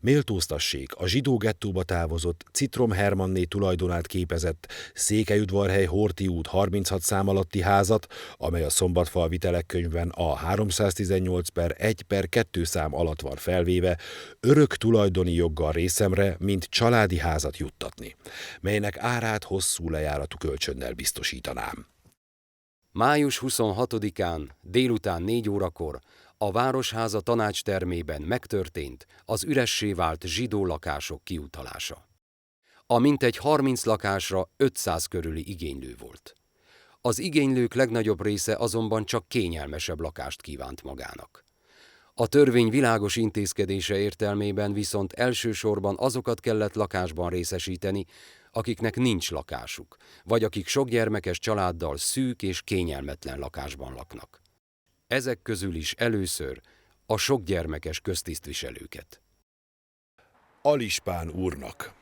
méltóztassék a zsidó gettóba távozott Citrom Hermanné tulajdonát képezett Székelyudvarhely, Horthy út 36 szám alatti házat, amely a Szombatfalvi Telekkönyvben a 318/1/2 szám alatt van felvéve, örök tulajdoni joggal részemre, mint családi házat juttatni, melynek árát hosszú lejáratú kölcsönnel biztosítanám. Május 26-án délután 4 órakor a Városháza tanácstermében megtörtént az üressé vált zsidó lakások kiutalása. A mintegy 30 lakásra 500 körüli igénylő volt. Az igénylők legnagyobb része azonban csak kényelmesebb lakást kívánt magának. A törvény világos intézkedése értelmében viszont elsősorban azokat kellett lakásban részesíteni, akiknek nincs lakásuk, vagy akik sokgyermekes családdal szűk és kényelmetlen lakásban laknak. Ezek közül is először a sokgyermekes köztisztviselőket. Alispán úrnak.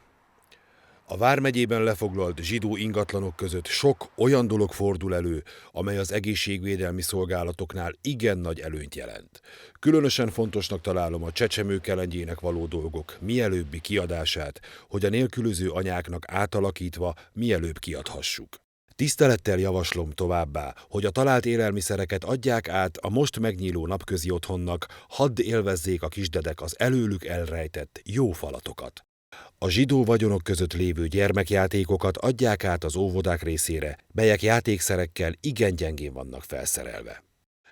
A vármegyében lefoglalt zsidó ingatlanok között sok olyan dolog fordul elő, amely az egészségvédelmi szolgálatoknál igen nagy előnyt jelent. Különösen fontosnak találom a csecsemők elendjének való dolgok mielőbbi kiadását, hogy a nélkülöző anyáknak átalakítva mielőbb kiadhassuk. Tisztelettel javaslom továbbá, hogy a talált élelmiszereket adják át a most megnyíló napközi otthonnak, hadd élvezzék a kisdedek az előlük elrejtett jó falatokat. A zsidó vagyonok között lévő gyermekjátékokat adják át az óvodák részére, melyek játékszerekkel igen gyengén vannak felszerelve.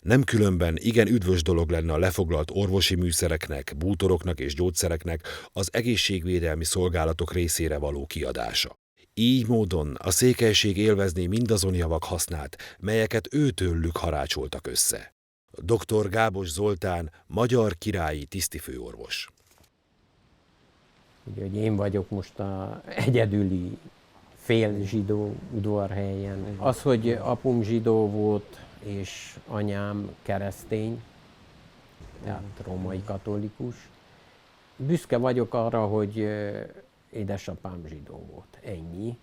Nem különben igen üdvös dolog lenne a lefoglalt orvosi műszereknek, bútoroknak és gyógyszereknek az egészségvédelmi szolgálatok részére való kiadása. Így módon a székelység élvezné mindazon javak hasznát, melyeket őtőlük harácsoltak össze. Dr. Gábos Zoltán, magyar királyi tisztifőorvos. Ugye, hogy én vagyok most az egyedüli fél zsidó udvarhelyen. Az, hogy apum zsidó volt, és anyám keresztény, tehát római katolikus. Büszke vagyok arra, hogy édesapám zsidó volt, ennyi.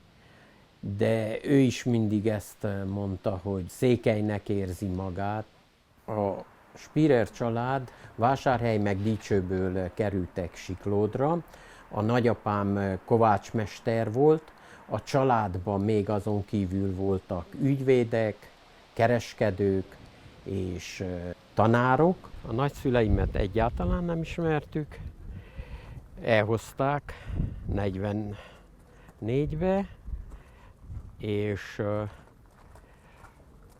De ő is mindig ezt mondta, hogy székelynek érzi magát. A Spirer család Vásárhely meg Dicsőből kerültek Siklódra. A nagyapám kovácsmester volt, a családban még azon kívül voltak ügyvédek, kereskedők és tanárok. A nagyszüleimet egyáltalán nem ismertük. Elhozták 44-be, és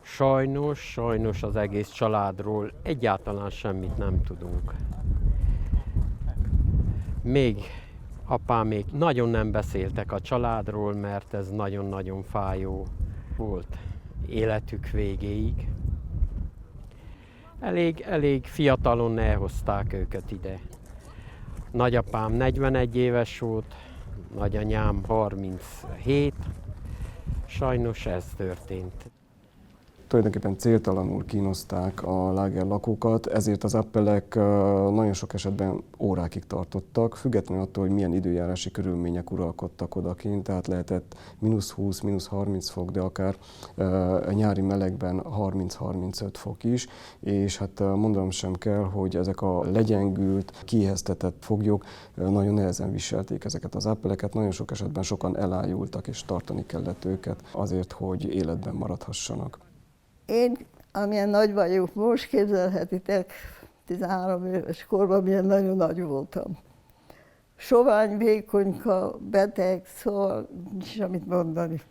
sajnos az egész családról egyáltalán semmit nem tudunk. Még apámék nagyon nem beszéltek a családról, mert ez nagyon-nagyon fájó volt életük végéig. Elég fiatalon elhozták őket ide. Nagyapám 41 éves volt, nagyanyám 37, sajnos ez történt. Tulajdonképpen céltalanul kínozták a láger lakókat, ezért az appelek nagyon sok esetben órákig tartottak, függetlenül attól, hogy milyen időjárási körülmények uralkodtak odakint, tehát lehetett -20, -30 fok, de akár nyári melegben 30-35 fok is, és hát mondanom sem kell, hogy ezek a legyengült, kiéheztetett foglyok nagyon nehezen viselték ezeket az appeleket, nagyon sok esetben sokan elájultak, és tartani kellett őket azért, hogy életben maradhassanak. Én, amilyen nagy vagyok, most képzelhetitek, 13 éves korban milyen nagyon nagy voltam. Sovány, vékonyka, beteg, szóval nincs amit mondani.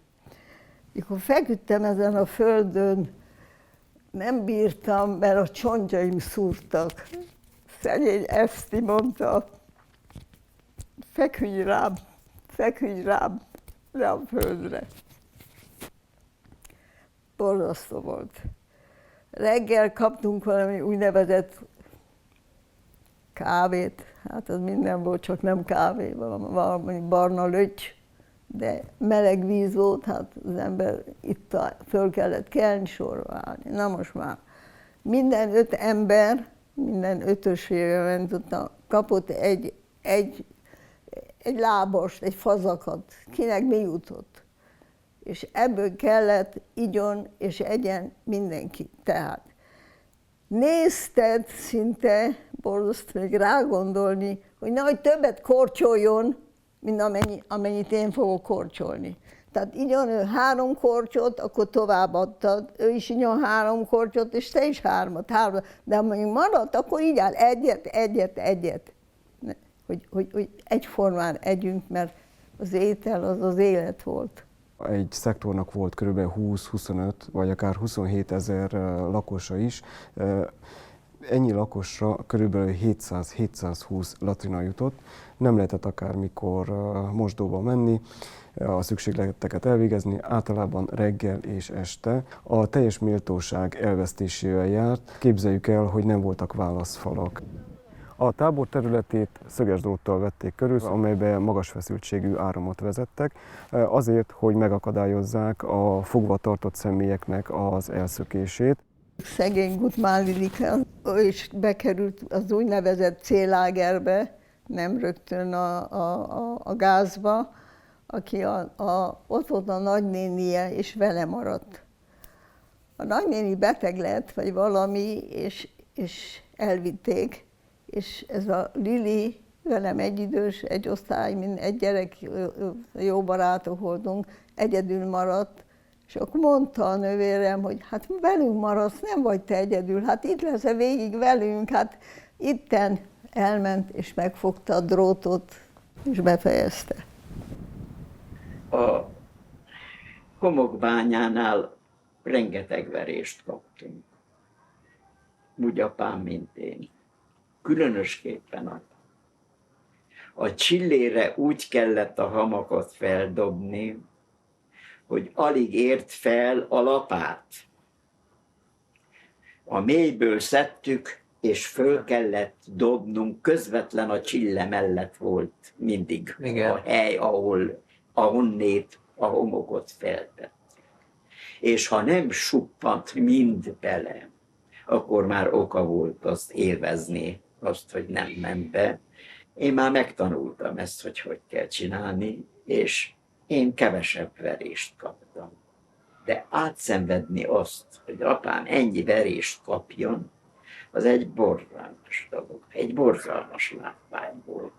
Mikor feküdtem ezen a földön, nem bírtam, mert a csontjaim szúrtak. Szegény Eszti mondta, feküdj rám le a földre. Borzasztó volt. Reggel kaptunk valami úgynevezett kávét, hát az minden volt, csak nem kávé, valami barna löty, de meleg víz volt, hát az ember itt föl kellett kelni, sorba állni. Na most már minden 5 ember, minden 5-ösére ment, kapott egy lábast, egy fazakat, kinek mi jutott. És ebből kellett igyon és egyen mindenki. Tehát nézted szinte, borzasztó még rágondolni, hogy nehogy többet korcsoljon, mint amennyit én fogok korcsolni. Tehát igyon ő 3 korcsot, akkor továbbadtad, ő is igyon 3 korcsot, és te is 3, de ha mondjuk maradt, akkor így áll egyet. Hogy egyformán együnk, mert az étel az élet volt. Egy szektornak volt kb. 20-25 vagy akár 27 000 lakosa is. Ennyi lakosra kb. 700-720 latrina jutott. Nem lehetett akármikor mosdóba menni, a szükségleteket elvégezni, általában reggel és este. A teljes méltóság elvesztésével járt. Képzeljük el, hogy nem voltak válaszfalak. A tábor területét szöges dróttal vették körül, amelybe magas feszültségű áramot vezettek, azért, hogy megakadályozzák a fogva tartott személyeknek az elszökését. Szegény Gutmán Lilike, ő is bekerült az úgynevezett C-lágerbe, nem rögtön a gázba, aki ott volt a nagynénie, és vele maradt. A nagynéni beteg lett, vagy valami, és elvitték. És ez a Lili, velem egyidős, egy osztály, egy gyerek, jó barátok voltunk, egyedül maradt, És akkor mondta a nővérem, hogy hát velünk maradsz, nem vagy te egyedül, hát itt leszel végig velünk, hát itten elment, és megfogta a drótot, és befejezte. A homokbányánál rengeteg verést kaptunk. Úgy apám, mint én. Különösképpen a csillére úgy kellett a hamakot feldobni, hogy alig ért fel a lapát. A mélyből szedtük, és föl kellett dobnunk, közvetlen a csille mellett volt mindig a hely, ahonnét a homokot feltettük. És ha nem suppant mind bele, akkor már oka volt azt élvezni, azt, hogy nem ment be. Én már megtanultam ezt, hogy kell csinálni, és én kevesebb verést kaptam. De átszenvedni azt, hogy apám ennyi verést kapjon, az egy borzalmas dolog, egy borzalmas látvány volt.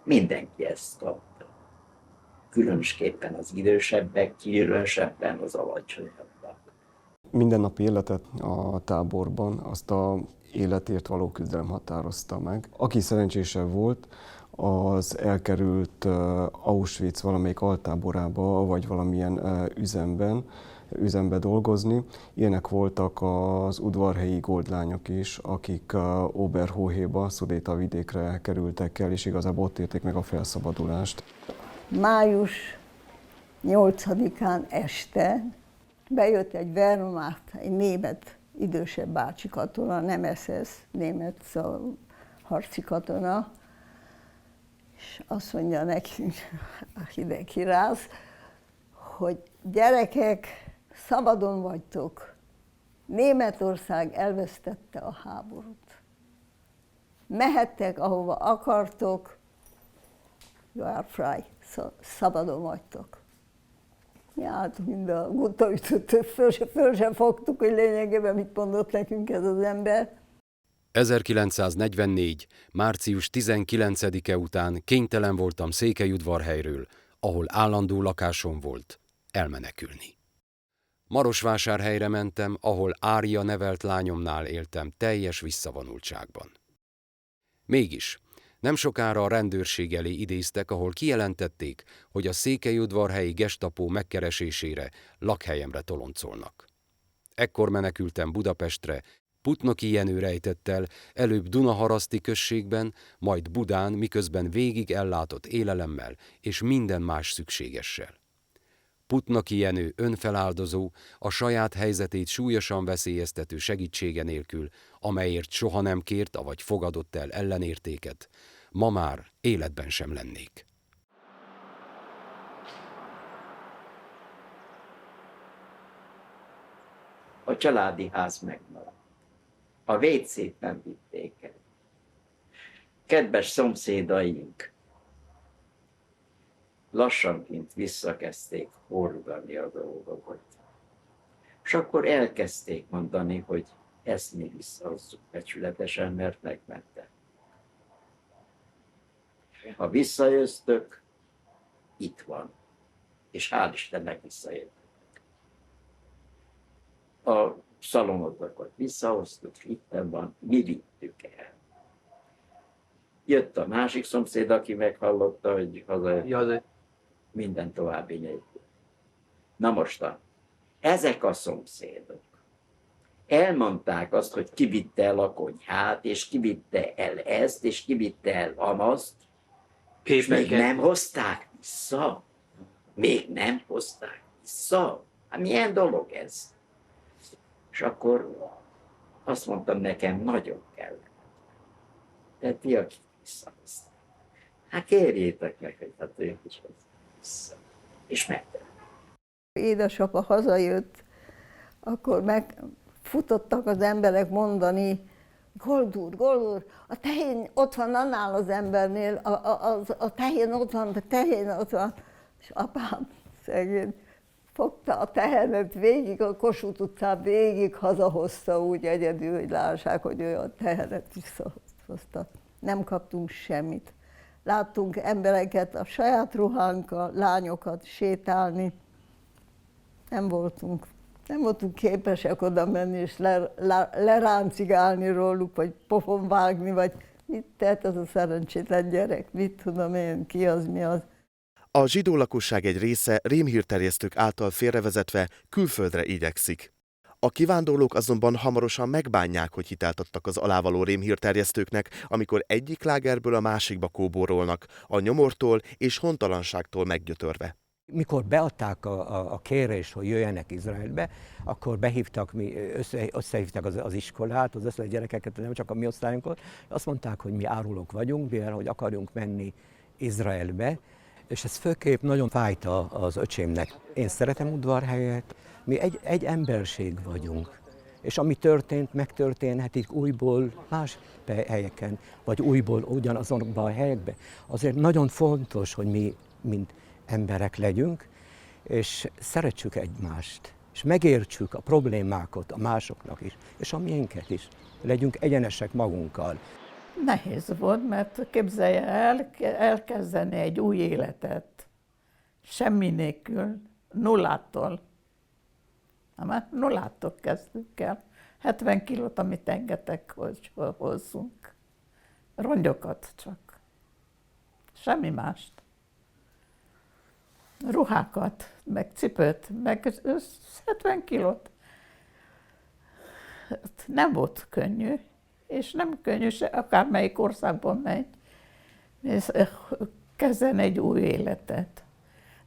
Mindenki ezt kapta. Különösképpen az idősebbek, különösebben az alacsonyabbak. Mindennapi életet a táborban azt a életért való küzdelem határozta meg. Aki szerencsésebb volt, az elkerült Auschwitz valamelyik altáborába, vagy valamilyen üzembe dolgozni. Ilyenek voltak az udvarhelyi goldlányok is, akik Oberhohéba, Szudéta vidékre kerültek el, és igazából ott érték meg a felszabadulást. Május 8-án este bejött egy Wehrmacht, egy német idősebb bácsi katona, nem SS, német harci katona, és azt mondja nekünk, a hideg kiráz, hogy gyerekek, szabadon vagytok, Németország elvesztette a háborút. Mehettek, ahova akartok, you are free, szabadon vagytok. Mi álltunk mind a gutta ütöttől, föl sem fogtuk, hogy lényegében mit mondott nekünk ez az ember. 1944. március 19-e után kénytelen voltam Székelyudvarhelyről, ahol állandó lakásom volt, elmenekülni. Marosvásárhelyre mentem, ahol Ária nevelt lányomnál éltem teljes visszavonultságban. Mégis, nem sokára a rendőrség elé idéztek, ahol kijelentették, hogy a székelyudvarhelyi gestapó megkeresésére lakhelyemre toloncolnak. Ekkor menekültem Budapestre, Putnoki Jenő rejtett el, előbb Dunaharaszti községben, majd Budán, miközben végig ellátott élelemmel és minden más szükségessel. Putnoki Jenő önfeláldozó, a saját helyzetét súlyosan veszélyeztető segítsége nélkül, amelyért soha nem kért, avagy fogadott el ellenértéket, ma már életben sem lennék. A családi ház megmaradt. A WC-t nem vitték el. Kedves szomszédaink lassanként visszakezdték hordani a dolgokat. És akkor elkezdték mondani, hogy ezt mi visszahozzuk becsületesen, mert megmentek. Ha visszajöttök, itt van. És hál' Istennek visszajöttek. A szalonotokat visszahoztuk, itten van, mi vittük el. Jött a másik szomszéd, aki meghallotta, hogy haza minden további nélkül. Na mostan, ezek a szomszédok elmondták azt, hogy ki vitte el a konyhát, és ki vitte el ezt, és ki vitte el amazt, és még nem hozták vissza. Még nem hozták vissza. Hát milyen dolog ez? És akkor azt mondtam, nekem nagyon kell. De ti, akik visszahozták. Hát kérjétek meg, hogy hát ők is vissza. És megtem. Édesapa hazajött, akkor megfutottak az emberek mondani, Gold úr, a tehén ott van annál az embernél, a tehén ott van, és apám szegény fogta a tehenet végig, a Kossuth utcán végig hazahozta úgy egyedül, hogy lássák, hogy ő a tehenet visszahozta. Nem kaptunk semmit. láttunk embereket a saját ruhánkkal, lányokat sétálni. Nem voltunk képesek oda menni és leráncigálni róluk, vagy pofon vágni, vagy mit tehet az a szerencsétlen gyerek, mit tudom én, ki az, mi az. A zsidó lakosság egy része rémhírterjesztők által félrevezetve külföldre igyekszik. A kivándorlók azonban hamarosan megbánják, hogy hitelt adtak az alávaló rémhírterjesztőknek, amikor egyik lágerből a másikba kóborolnak, a nyomortól és hontalanságtól meggyötörve. Mikor beadták a kérést, hogy jöjjenek Izraelbe, akkor behívtak, összehívták az iskolát, az összes gyerekeket, nem csak a mi osztályunkat, azt mondták, hogy mi árulók vagyunk, mivel hogy akarjunk menni Izraelbe, és ez főképp nagyon fájt az öcsémnek. Én szeretem Udvarhelyet, mi egy emberség vagyunk, és ami történt, megtörténhetik újból más helyeken, vagy újból ugyanazonban a helyekben. Azért nagyon fontos, hogy mi, mint emberek legyünk, és szeretjük egymást, és megértsük a problémákat a másoknak is, és a miénket is. Legyünk egyenesek magunkkal. Nehéz volt, mert képzelje el, elkezdeni egy új életet, semmi nélkül, nullától. Mert nullától kezdtük el. 70 kilót, amit engedtek, hogy hozzunk. Rongyokat csak. Semmi mást. Ruhákat, meg cipőt, meg 70 kilót. Nem volt könnyű, és nem könnyű se, akármelyik országban megy, és kezdeni egy új életet.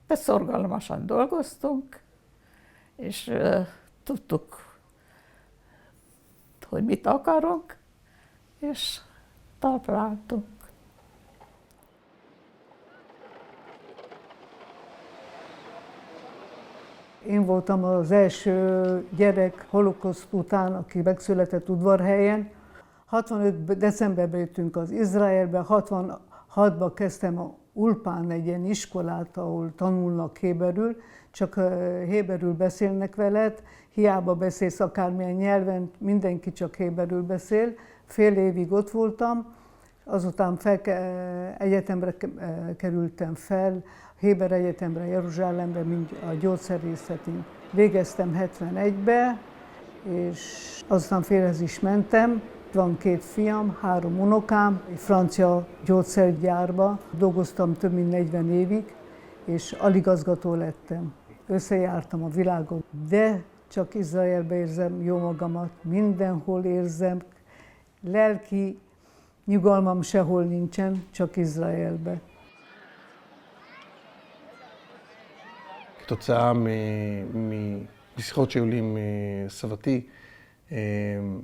De szorgalmasan dolgoztunk, és tudtuk, hogy mit akarunk, és talpra álltunk. Én voltam az első gyerek holokauszt után, aki megszületett Udvarhelyen. 65. decemberben jöttünk az Izraelbe, 66-ban kezdtem a Ulpán egy ilyen iskolát, ahol tanulnak héberül, csak héberül beszélnek veled, hiába beszélsz akármilyen nyelven, mindenki csak héberül beszél. Fél évig ott voltam, azután egyetemre kerültem fel, Héber Egyetemre, Jeruzsálembe, mint a gyógyszerészetén. Végeztem 71-be, és azután félhez is mentem. Van 2 fiam, 3 unokám, egy francia gyógyszergyárba. Dolgoztam több mint 40 évig, és aligazgató lettem. Összejártam a világon, de csak Izraelbe érzem jó magamat, mindenhol érzem. Lelki nyugalmam sehol nincsen, csak Izraelbe. כתוצאה משיחות שהיו לי עם סבתי,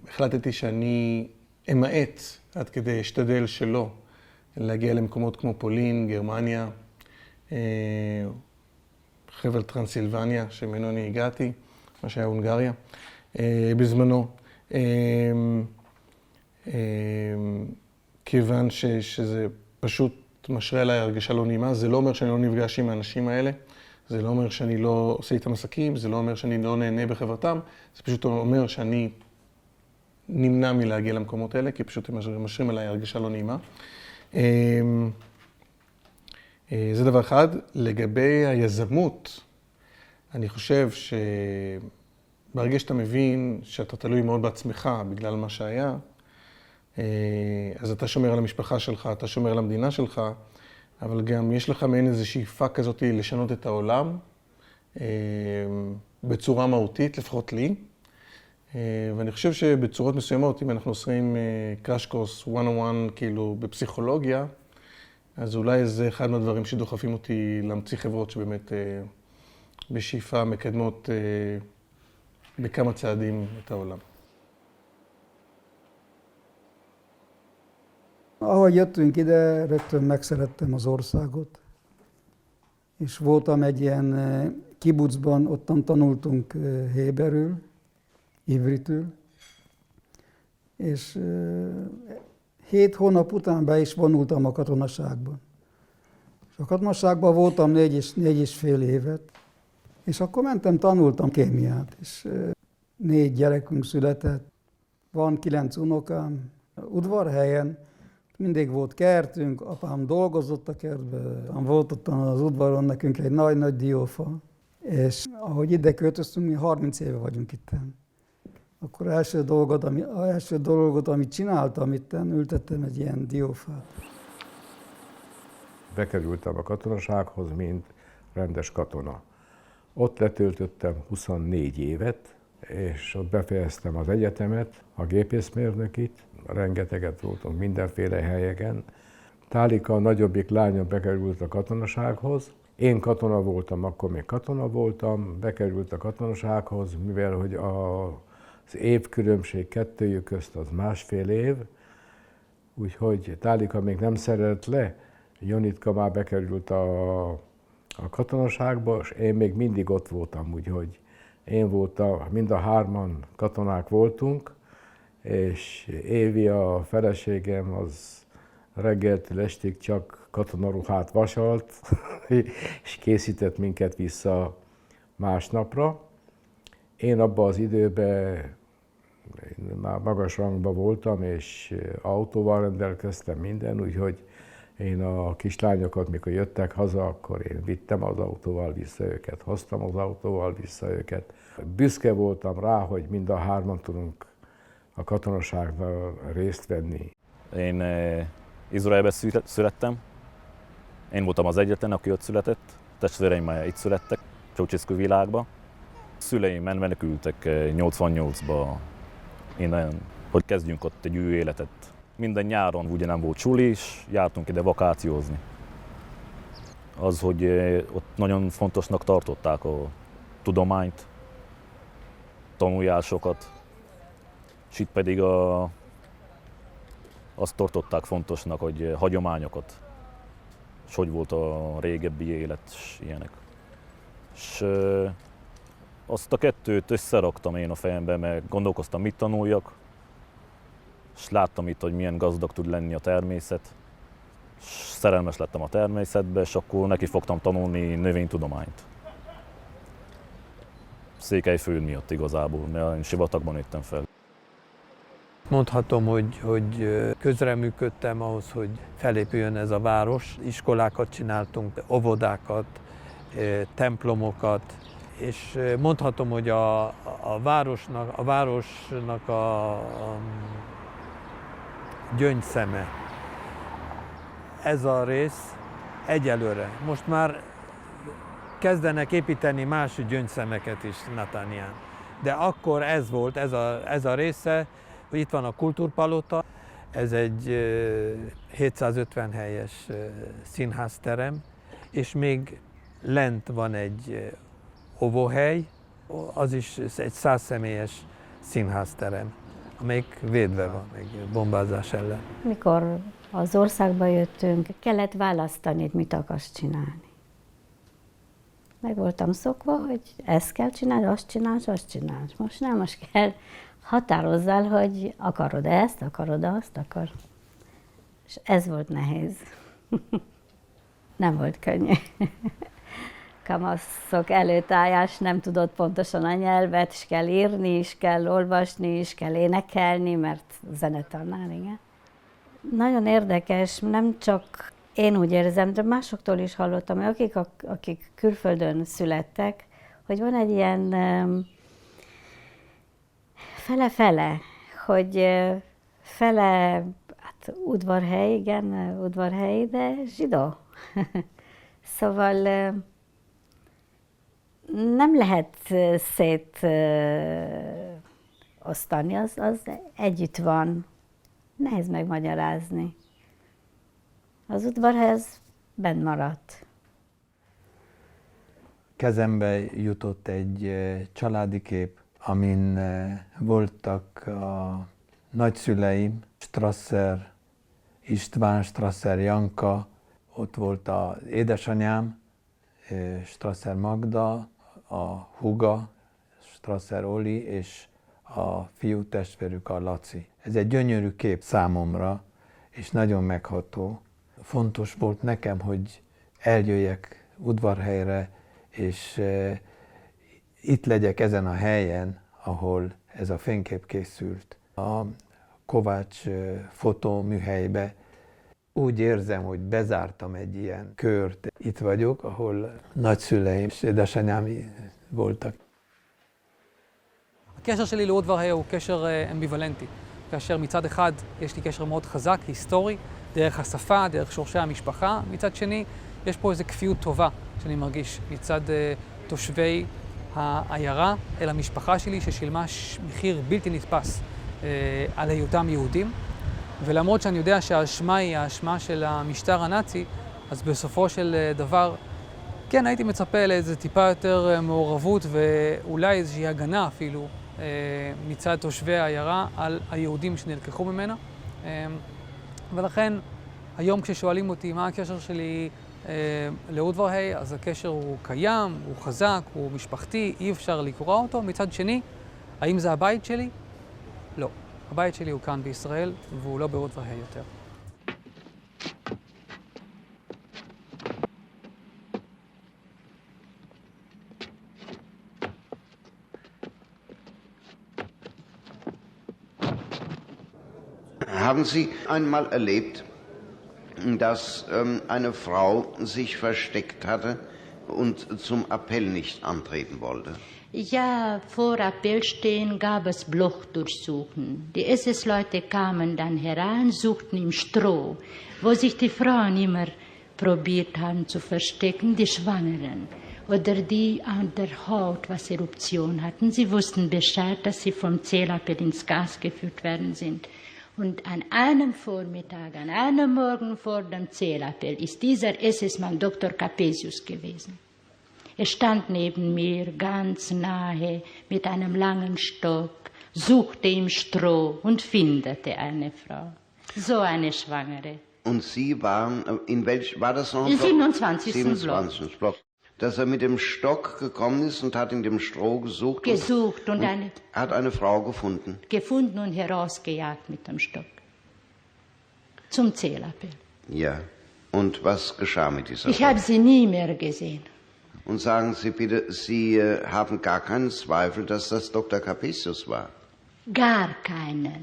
החלטתי שאני אמעט עד כדי אשתדל שלא להגיע למקומות כמו פולין, גרמניה, חבל טרנסילבניה, שממנו אני הגעתי, מה שהיה הונגריה, בזמנו. כיוון שזה פשוט משרה עליי הרגשה לא נעימה, זה לא אומר שאני לא נפגש עם האנשים האלה. זה לא אומר שאני לא עושה איתם עסקים, זה לא אומר שאני לא נהנה בחברתם, זה פשוט אומר שאני נמנע מלהגיע למקומות האלה, כי פשוט הם משרים עליי הרגשה לא נעימה. זה דבר אחד. לגבי היזמות, אני חושב שברגע שאתה מבין שאתה תלוי מאוד בעצמך בגלל מה שהיה, אז אתה שומר על המשפחה שלך, אתה שומר על המדינה שלך, אבל גם יש לך מעין איזו שאיפה כזאת לשנות את העולם בצורה מהותית, לפחות לי. ואני חושב שבצורות מסוימות, אם אנחנו עושים קראש קורס 101 כאילו בפסיכולוגיה, אז אולי זה אחד מהדברים שדוחפים אותי להמציא חברות שבאמת בשאיפה מקדמות בכמה צעדים את העולם. Ahogy jöttünk ide, rögtön megszerettem az országot, és voltam egy ilyen kibucban, ottan tanultunk héberül, ivritül, és 7 hónap után be is vonultam a katonaságban. És a katonaságban voltam 4,5 évet, és akkor mentem, tanultam kémiát, és 4 gyerekünk született, van 9 unokám. Udvarhelyen Mindig volt kertünk, apám dolgozott a kertben, volt ott az udvaron nekünk egy nagy-nagy diófa, és ahogy ide költöztünk, mi 30 éve vagyunk itt. Akkor első dolgot, amit csináltam itten, ültettem egy ilyen diófát. Bekerültem a katonasághoz, mint rendes katona. Ott letöltöttem 24 évet, és ott befejeztem az egyetemet, a gépészmérnökit, rengeteget voltunk mindenféle helyeken. Tálika, a nagyobbik lánya bekerült a katonasághoz. Én katona voltam, akkor még katona voltam, bekerült a katonasághoz, mivel hogy az évkülönbség kettőjük közt az 1,5 év, úgyhogy Tálika még nem szerelt le, Janitka már bekerült a katonaságba, és én még mindig ott voltam, úgyhogy én voltam, mind a 3-an katonák voltunk, és Évi, a feleségem, az reggeltől estig csak katonaruhát vasalt, és készített minket vissza másnapra. Én abban az időben már magas rangban voltam, és autóval rendelkeztem minden, úgyhogy én a kislányokat, mikor jöttek haza, akkor én vittem az autóval vissza őket, hoztam az autóval vissza őket. Büszke voltam rá, hogy mind a 3-an tudunk a katonaságban részt venni. Én Izraelben születtem. Én voltam az egyetlen, aki ott született. Testvéreim már itt születtek, Ceausescu világba. Szüleim menekültek 88-ba innen, hogy kezdjünk ott egy új életet. Minden nyáron ugye nem volt suli, és jártunk ide vakációzni. Az, hogy ott nagyon fontosnak tartották a tudományt, tanuljásokat, és itt pedig azt tartották fontosnak, hogy hagyományokat, és hogy volt a régebbi élet, és ilyenek. És azt a kettőt összeraktam én a fejembe, mert gondolkoztam, mit tanuljak, és láttam itt, hogy milyen gazdag tud lenni a természet. És szerelmes lettem a természetbe, és akkor neki fogtam tanulni növénytudományt. Székelyföld miatt igazából, mert én sivatagban nőttem fel. Mondhatom, hogy közreműködtem ahhoz, hogy felépüljön ez a város. Iskolákat csináltunk, óvodákat, templomokat, és mondhatom, hogy a városnak a gyöngyszeme. Ez a rész egyelőre. Most már kezdenek építeni más gyöngyszemeket is Natánián. De akkor ez volt, ez a része, hogy itt van a kultúrpalota, ez egy 750 helyes színházterem, és még lent van egy óvóhely, az is egy 100 személyes színházterem, amelyik védve van, még bombázás ellen. Mikor az országba jöttünk, kellett választani, hogy mit akarsz csinálni. Meg voltam szokva, hogy ezt kell csinálni, azt csinálsz. Most nem, most kell határozzál, hogy akarod ezt, akarod azt, És ez volt nehéz. Nem volt könnyű. Kamaszok előtállás, nem tudod pontosan a nyelvet, és kell írni, és kell olvasni, és kell énekelni, mert zenetanár, igen. Nagyon érdekes, nem csak én úgy érzem, de másoktól is hallottam, hogy akik külföldön születtek, hogy van egy ilyen fele-fele, hogy fele, hát udvarhely, igen, udvarhely, de zsidó. Szóval nem lehet szétosztani, az együtt van. Nehéz megmagyarázni. Az udvarhely az benn maradt. Kezembe jutott egy családi kép, amin voltak a nagyszüleim, Strasser István, Strasser Janka, ott volt az édesanyám, Strasser Magda, a húga, Strasser Oli, és a fiú testvérük, a Laci. Ez egy gyönyörű kép számomra, és nagyon megható. Fontos volt nekem, hogy eljöjjek Udvarhelyre, és itt legyek ezen a helyen, ahol ez a fénykép készült. A Kovács fotóműhelybe úgy érzem, hogy bezártam egy ilyen kört. Itt vagyok, ahol nagyszüleim és édesanyám voltak. הקשר שלי לעוד-ורהה הוא קשר אמביוולנטי, כאשר מצד אחד יש לי קשר מאוד חזק, היסטורי, דרך השפה, דרך שורשי המשפחה, מצד שני יש פה איזו כפיות טובה שאני מרגיש מצד תושבי העיירה אל המשפחה שלי ששילמה מחיר בלתי נתפס על היותם יהודים, ולמרות שאני יודע שהאשמה היא האשמה של המשטר הנאצי, אז בסופו של דבר כן הייתי מצפה לאיזה טיפה יותר מעורבות ואולי איזושהי הגנה אפילו מצד תושבי העיירה על היהודים שנלקחו ממנה. ולכן היום כששואלים אותי מה הקשר שלי לעוד-ורהה, אז הקשר הוא קיים, הוא חזק, הוא משפחתי, אי אפשר לקרוא אותו. מצד שני, האם זה הבית שלי? לא. הבית שלי הוא כאן בישראל והוא לא בעוד-ורהה יותר. Haben Sie einmal erlebt, dass eine Frau sich versteckt hatte und zum Appell nicht antreten wollte? Ja, vor Appellstehen gab es Bluchtdurchsuchen. Die SS-Leute kamen dann heran, suchten im Stroh, wo sich die Frauen immer probiert haben zu verstecken, die Schwangeren oder die an der Haut was Eruption hatten. Sie wussten Bescheid, dass sie vom Zählappell ins Gas geführt werden sind. Und an einem Vormittag, an einem Morgen vor dem Zählappell ist dieser SS-Mann Dr. Capesius gewesen. Er stand neben mir ganz nahe mit einem langen Stock, suchte im Stroh und findete eine Frau. So eine Schwangere. Und Sie waren, in welch, war das noch? Im 27. 27. Block. Dass er mit dem Stock gekommen ist und hat in dem Stroh gesucht. Und hat eine Frau gefunden. Gefunden und herausgejagt mit dem Stock. Zum Zählappell. Ja. Und was geschah mit dieser Frau? Ich habe sie nie mehr gesehen. Und sagen Sie bitte, Sie haben gar keinen Zweifel, dass das Dr. Capesius war? Gar keinen.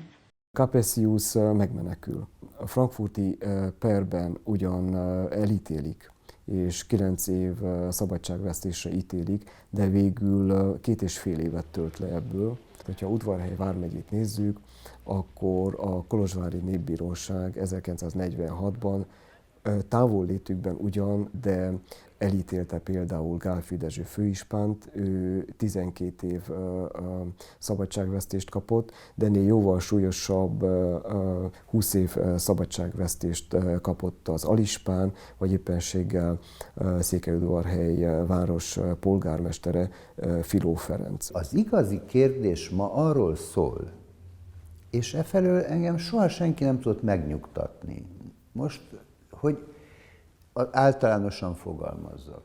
Capesius megmenekül. A frankfurti perben ugyan elítélik, és 9 év szabadságvesztésre ítélik, de végül 2,5 évet tölt le ebből. Ha Udvarhely vármegyét nézzük, akkor a Kolozsvári Népbíróság 1946-ban távollétükben ugyan, de elítélte például Gálffy Dezső főispánt, ő 12 év szabadságvesztést kapott, de ennél jóval súlyosabb 20 év szabadságvesztést kapott az alispán, vagy éppenséggel Székelyudvarhely város polgármestere Filó Ferenc. Az igazi kérdés ma arról szól, és efelől engem soha senki nem tudott megnyugtatni. Most, hogy általánosan fogalmazzak,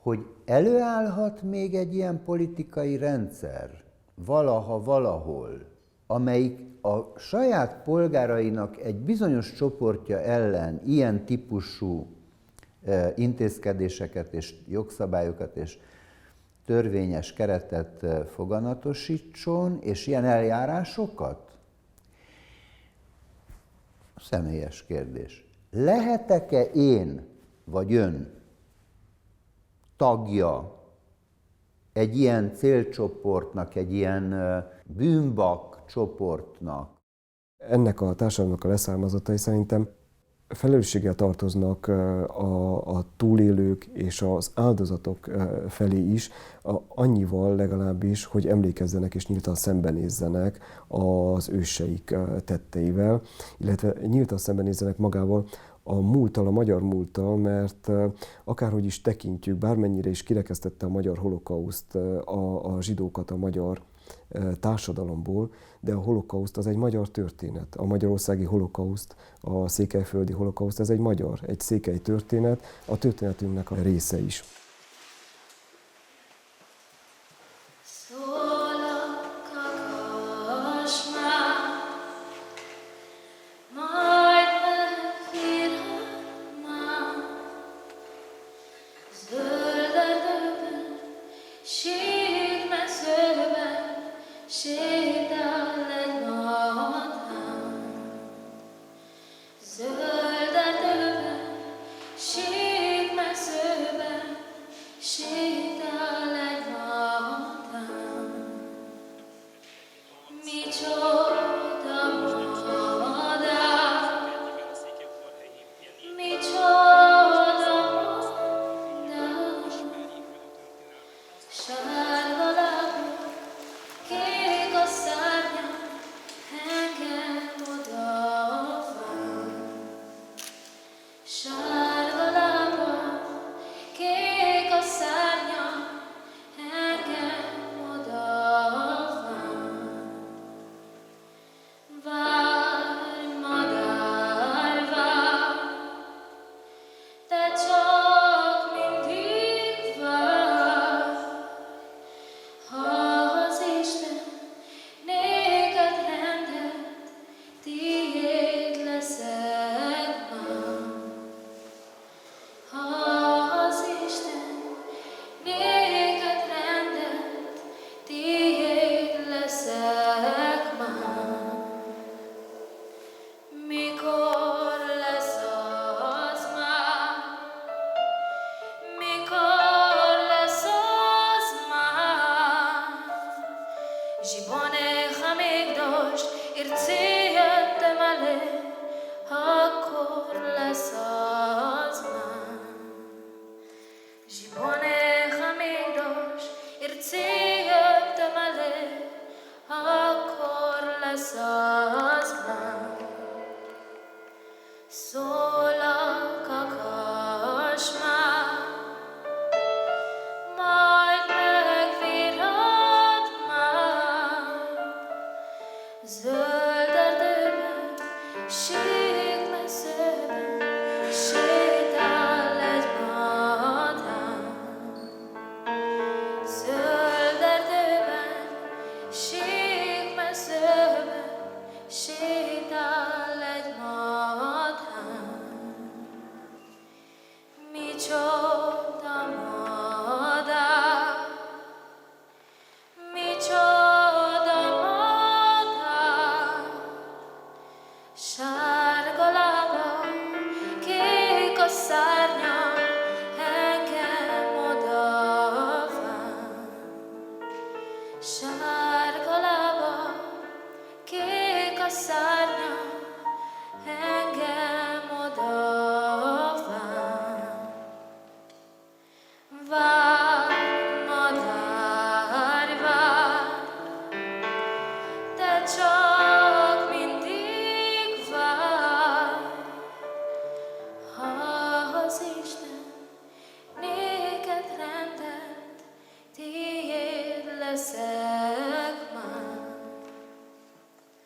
hogy előállhat még egy ilyen politikai rendszer valaha, valahol, amelyik a saját polgárainak egy bizonyos csoportja ellen ilyen típusú intézkedéseket és jogszabályokat és törvényes keretet foganatosítson, és ilyen eljárásokat? Személyes kérdés. Lehetek-e én, vagy ön tagja egy ilyen célcsoportnak, egy ilyen bűnbak csoportnak? Ennek a társadalomnak a leszármazottai szerintem felelősséggel tartoznak a túlélők és az áldozatok felé is, annyival legalábbis, hogy emlékezzenek és nyíltan szembenézzenek az őseik tetteivel, illetve nyíltan szembenézzenek magával a múlttal, a magyar múlttal, mert akárhogy is tekintjük, bármennyire is kirekesztette a magyar holokauszt a zsidókat a magyar társadalomból, de a holokauszt az egy magyar történet. A magyarországi holokauszt, a székelyföldi holokauszt, ez egy magyar, egy székely történet, a történetünknek a része is. Zöld Sárga lába, kék a szárnya, engem odavár. Várj, madár, várj, te csak mindig várj. Ha az Isten néked rendelt, tiéd leszek már. Ha az Isten néked rendelt, tiéd leszek már. Mikor lesz az már? Mikor lesz az már? Zsibonech המקדוש ירצה תמלא, akkor lesz az már. ז'יבונך המקדוש ירצה תמלא, akkor lesz az már. Szól a kakas már, majd megvirrad már. Zöld erdőben, sík mezőben, sétál egy madár. Zöld erdőben, sík mezőben, sétál egy madár. Micsoda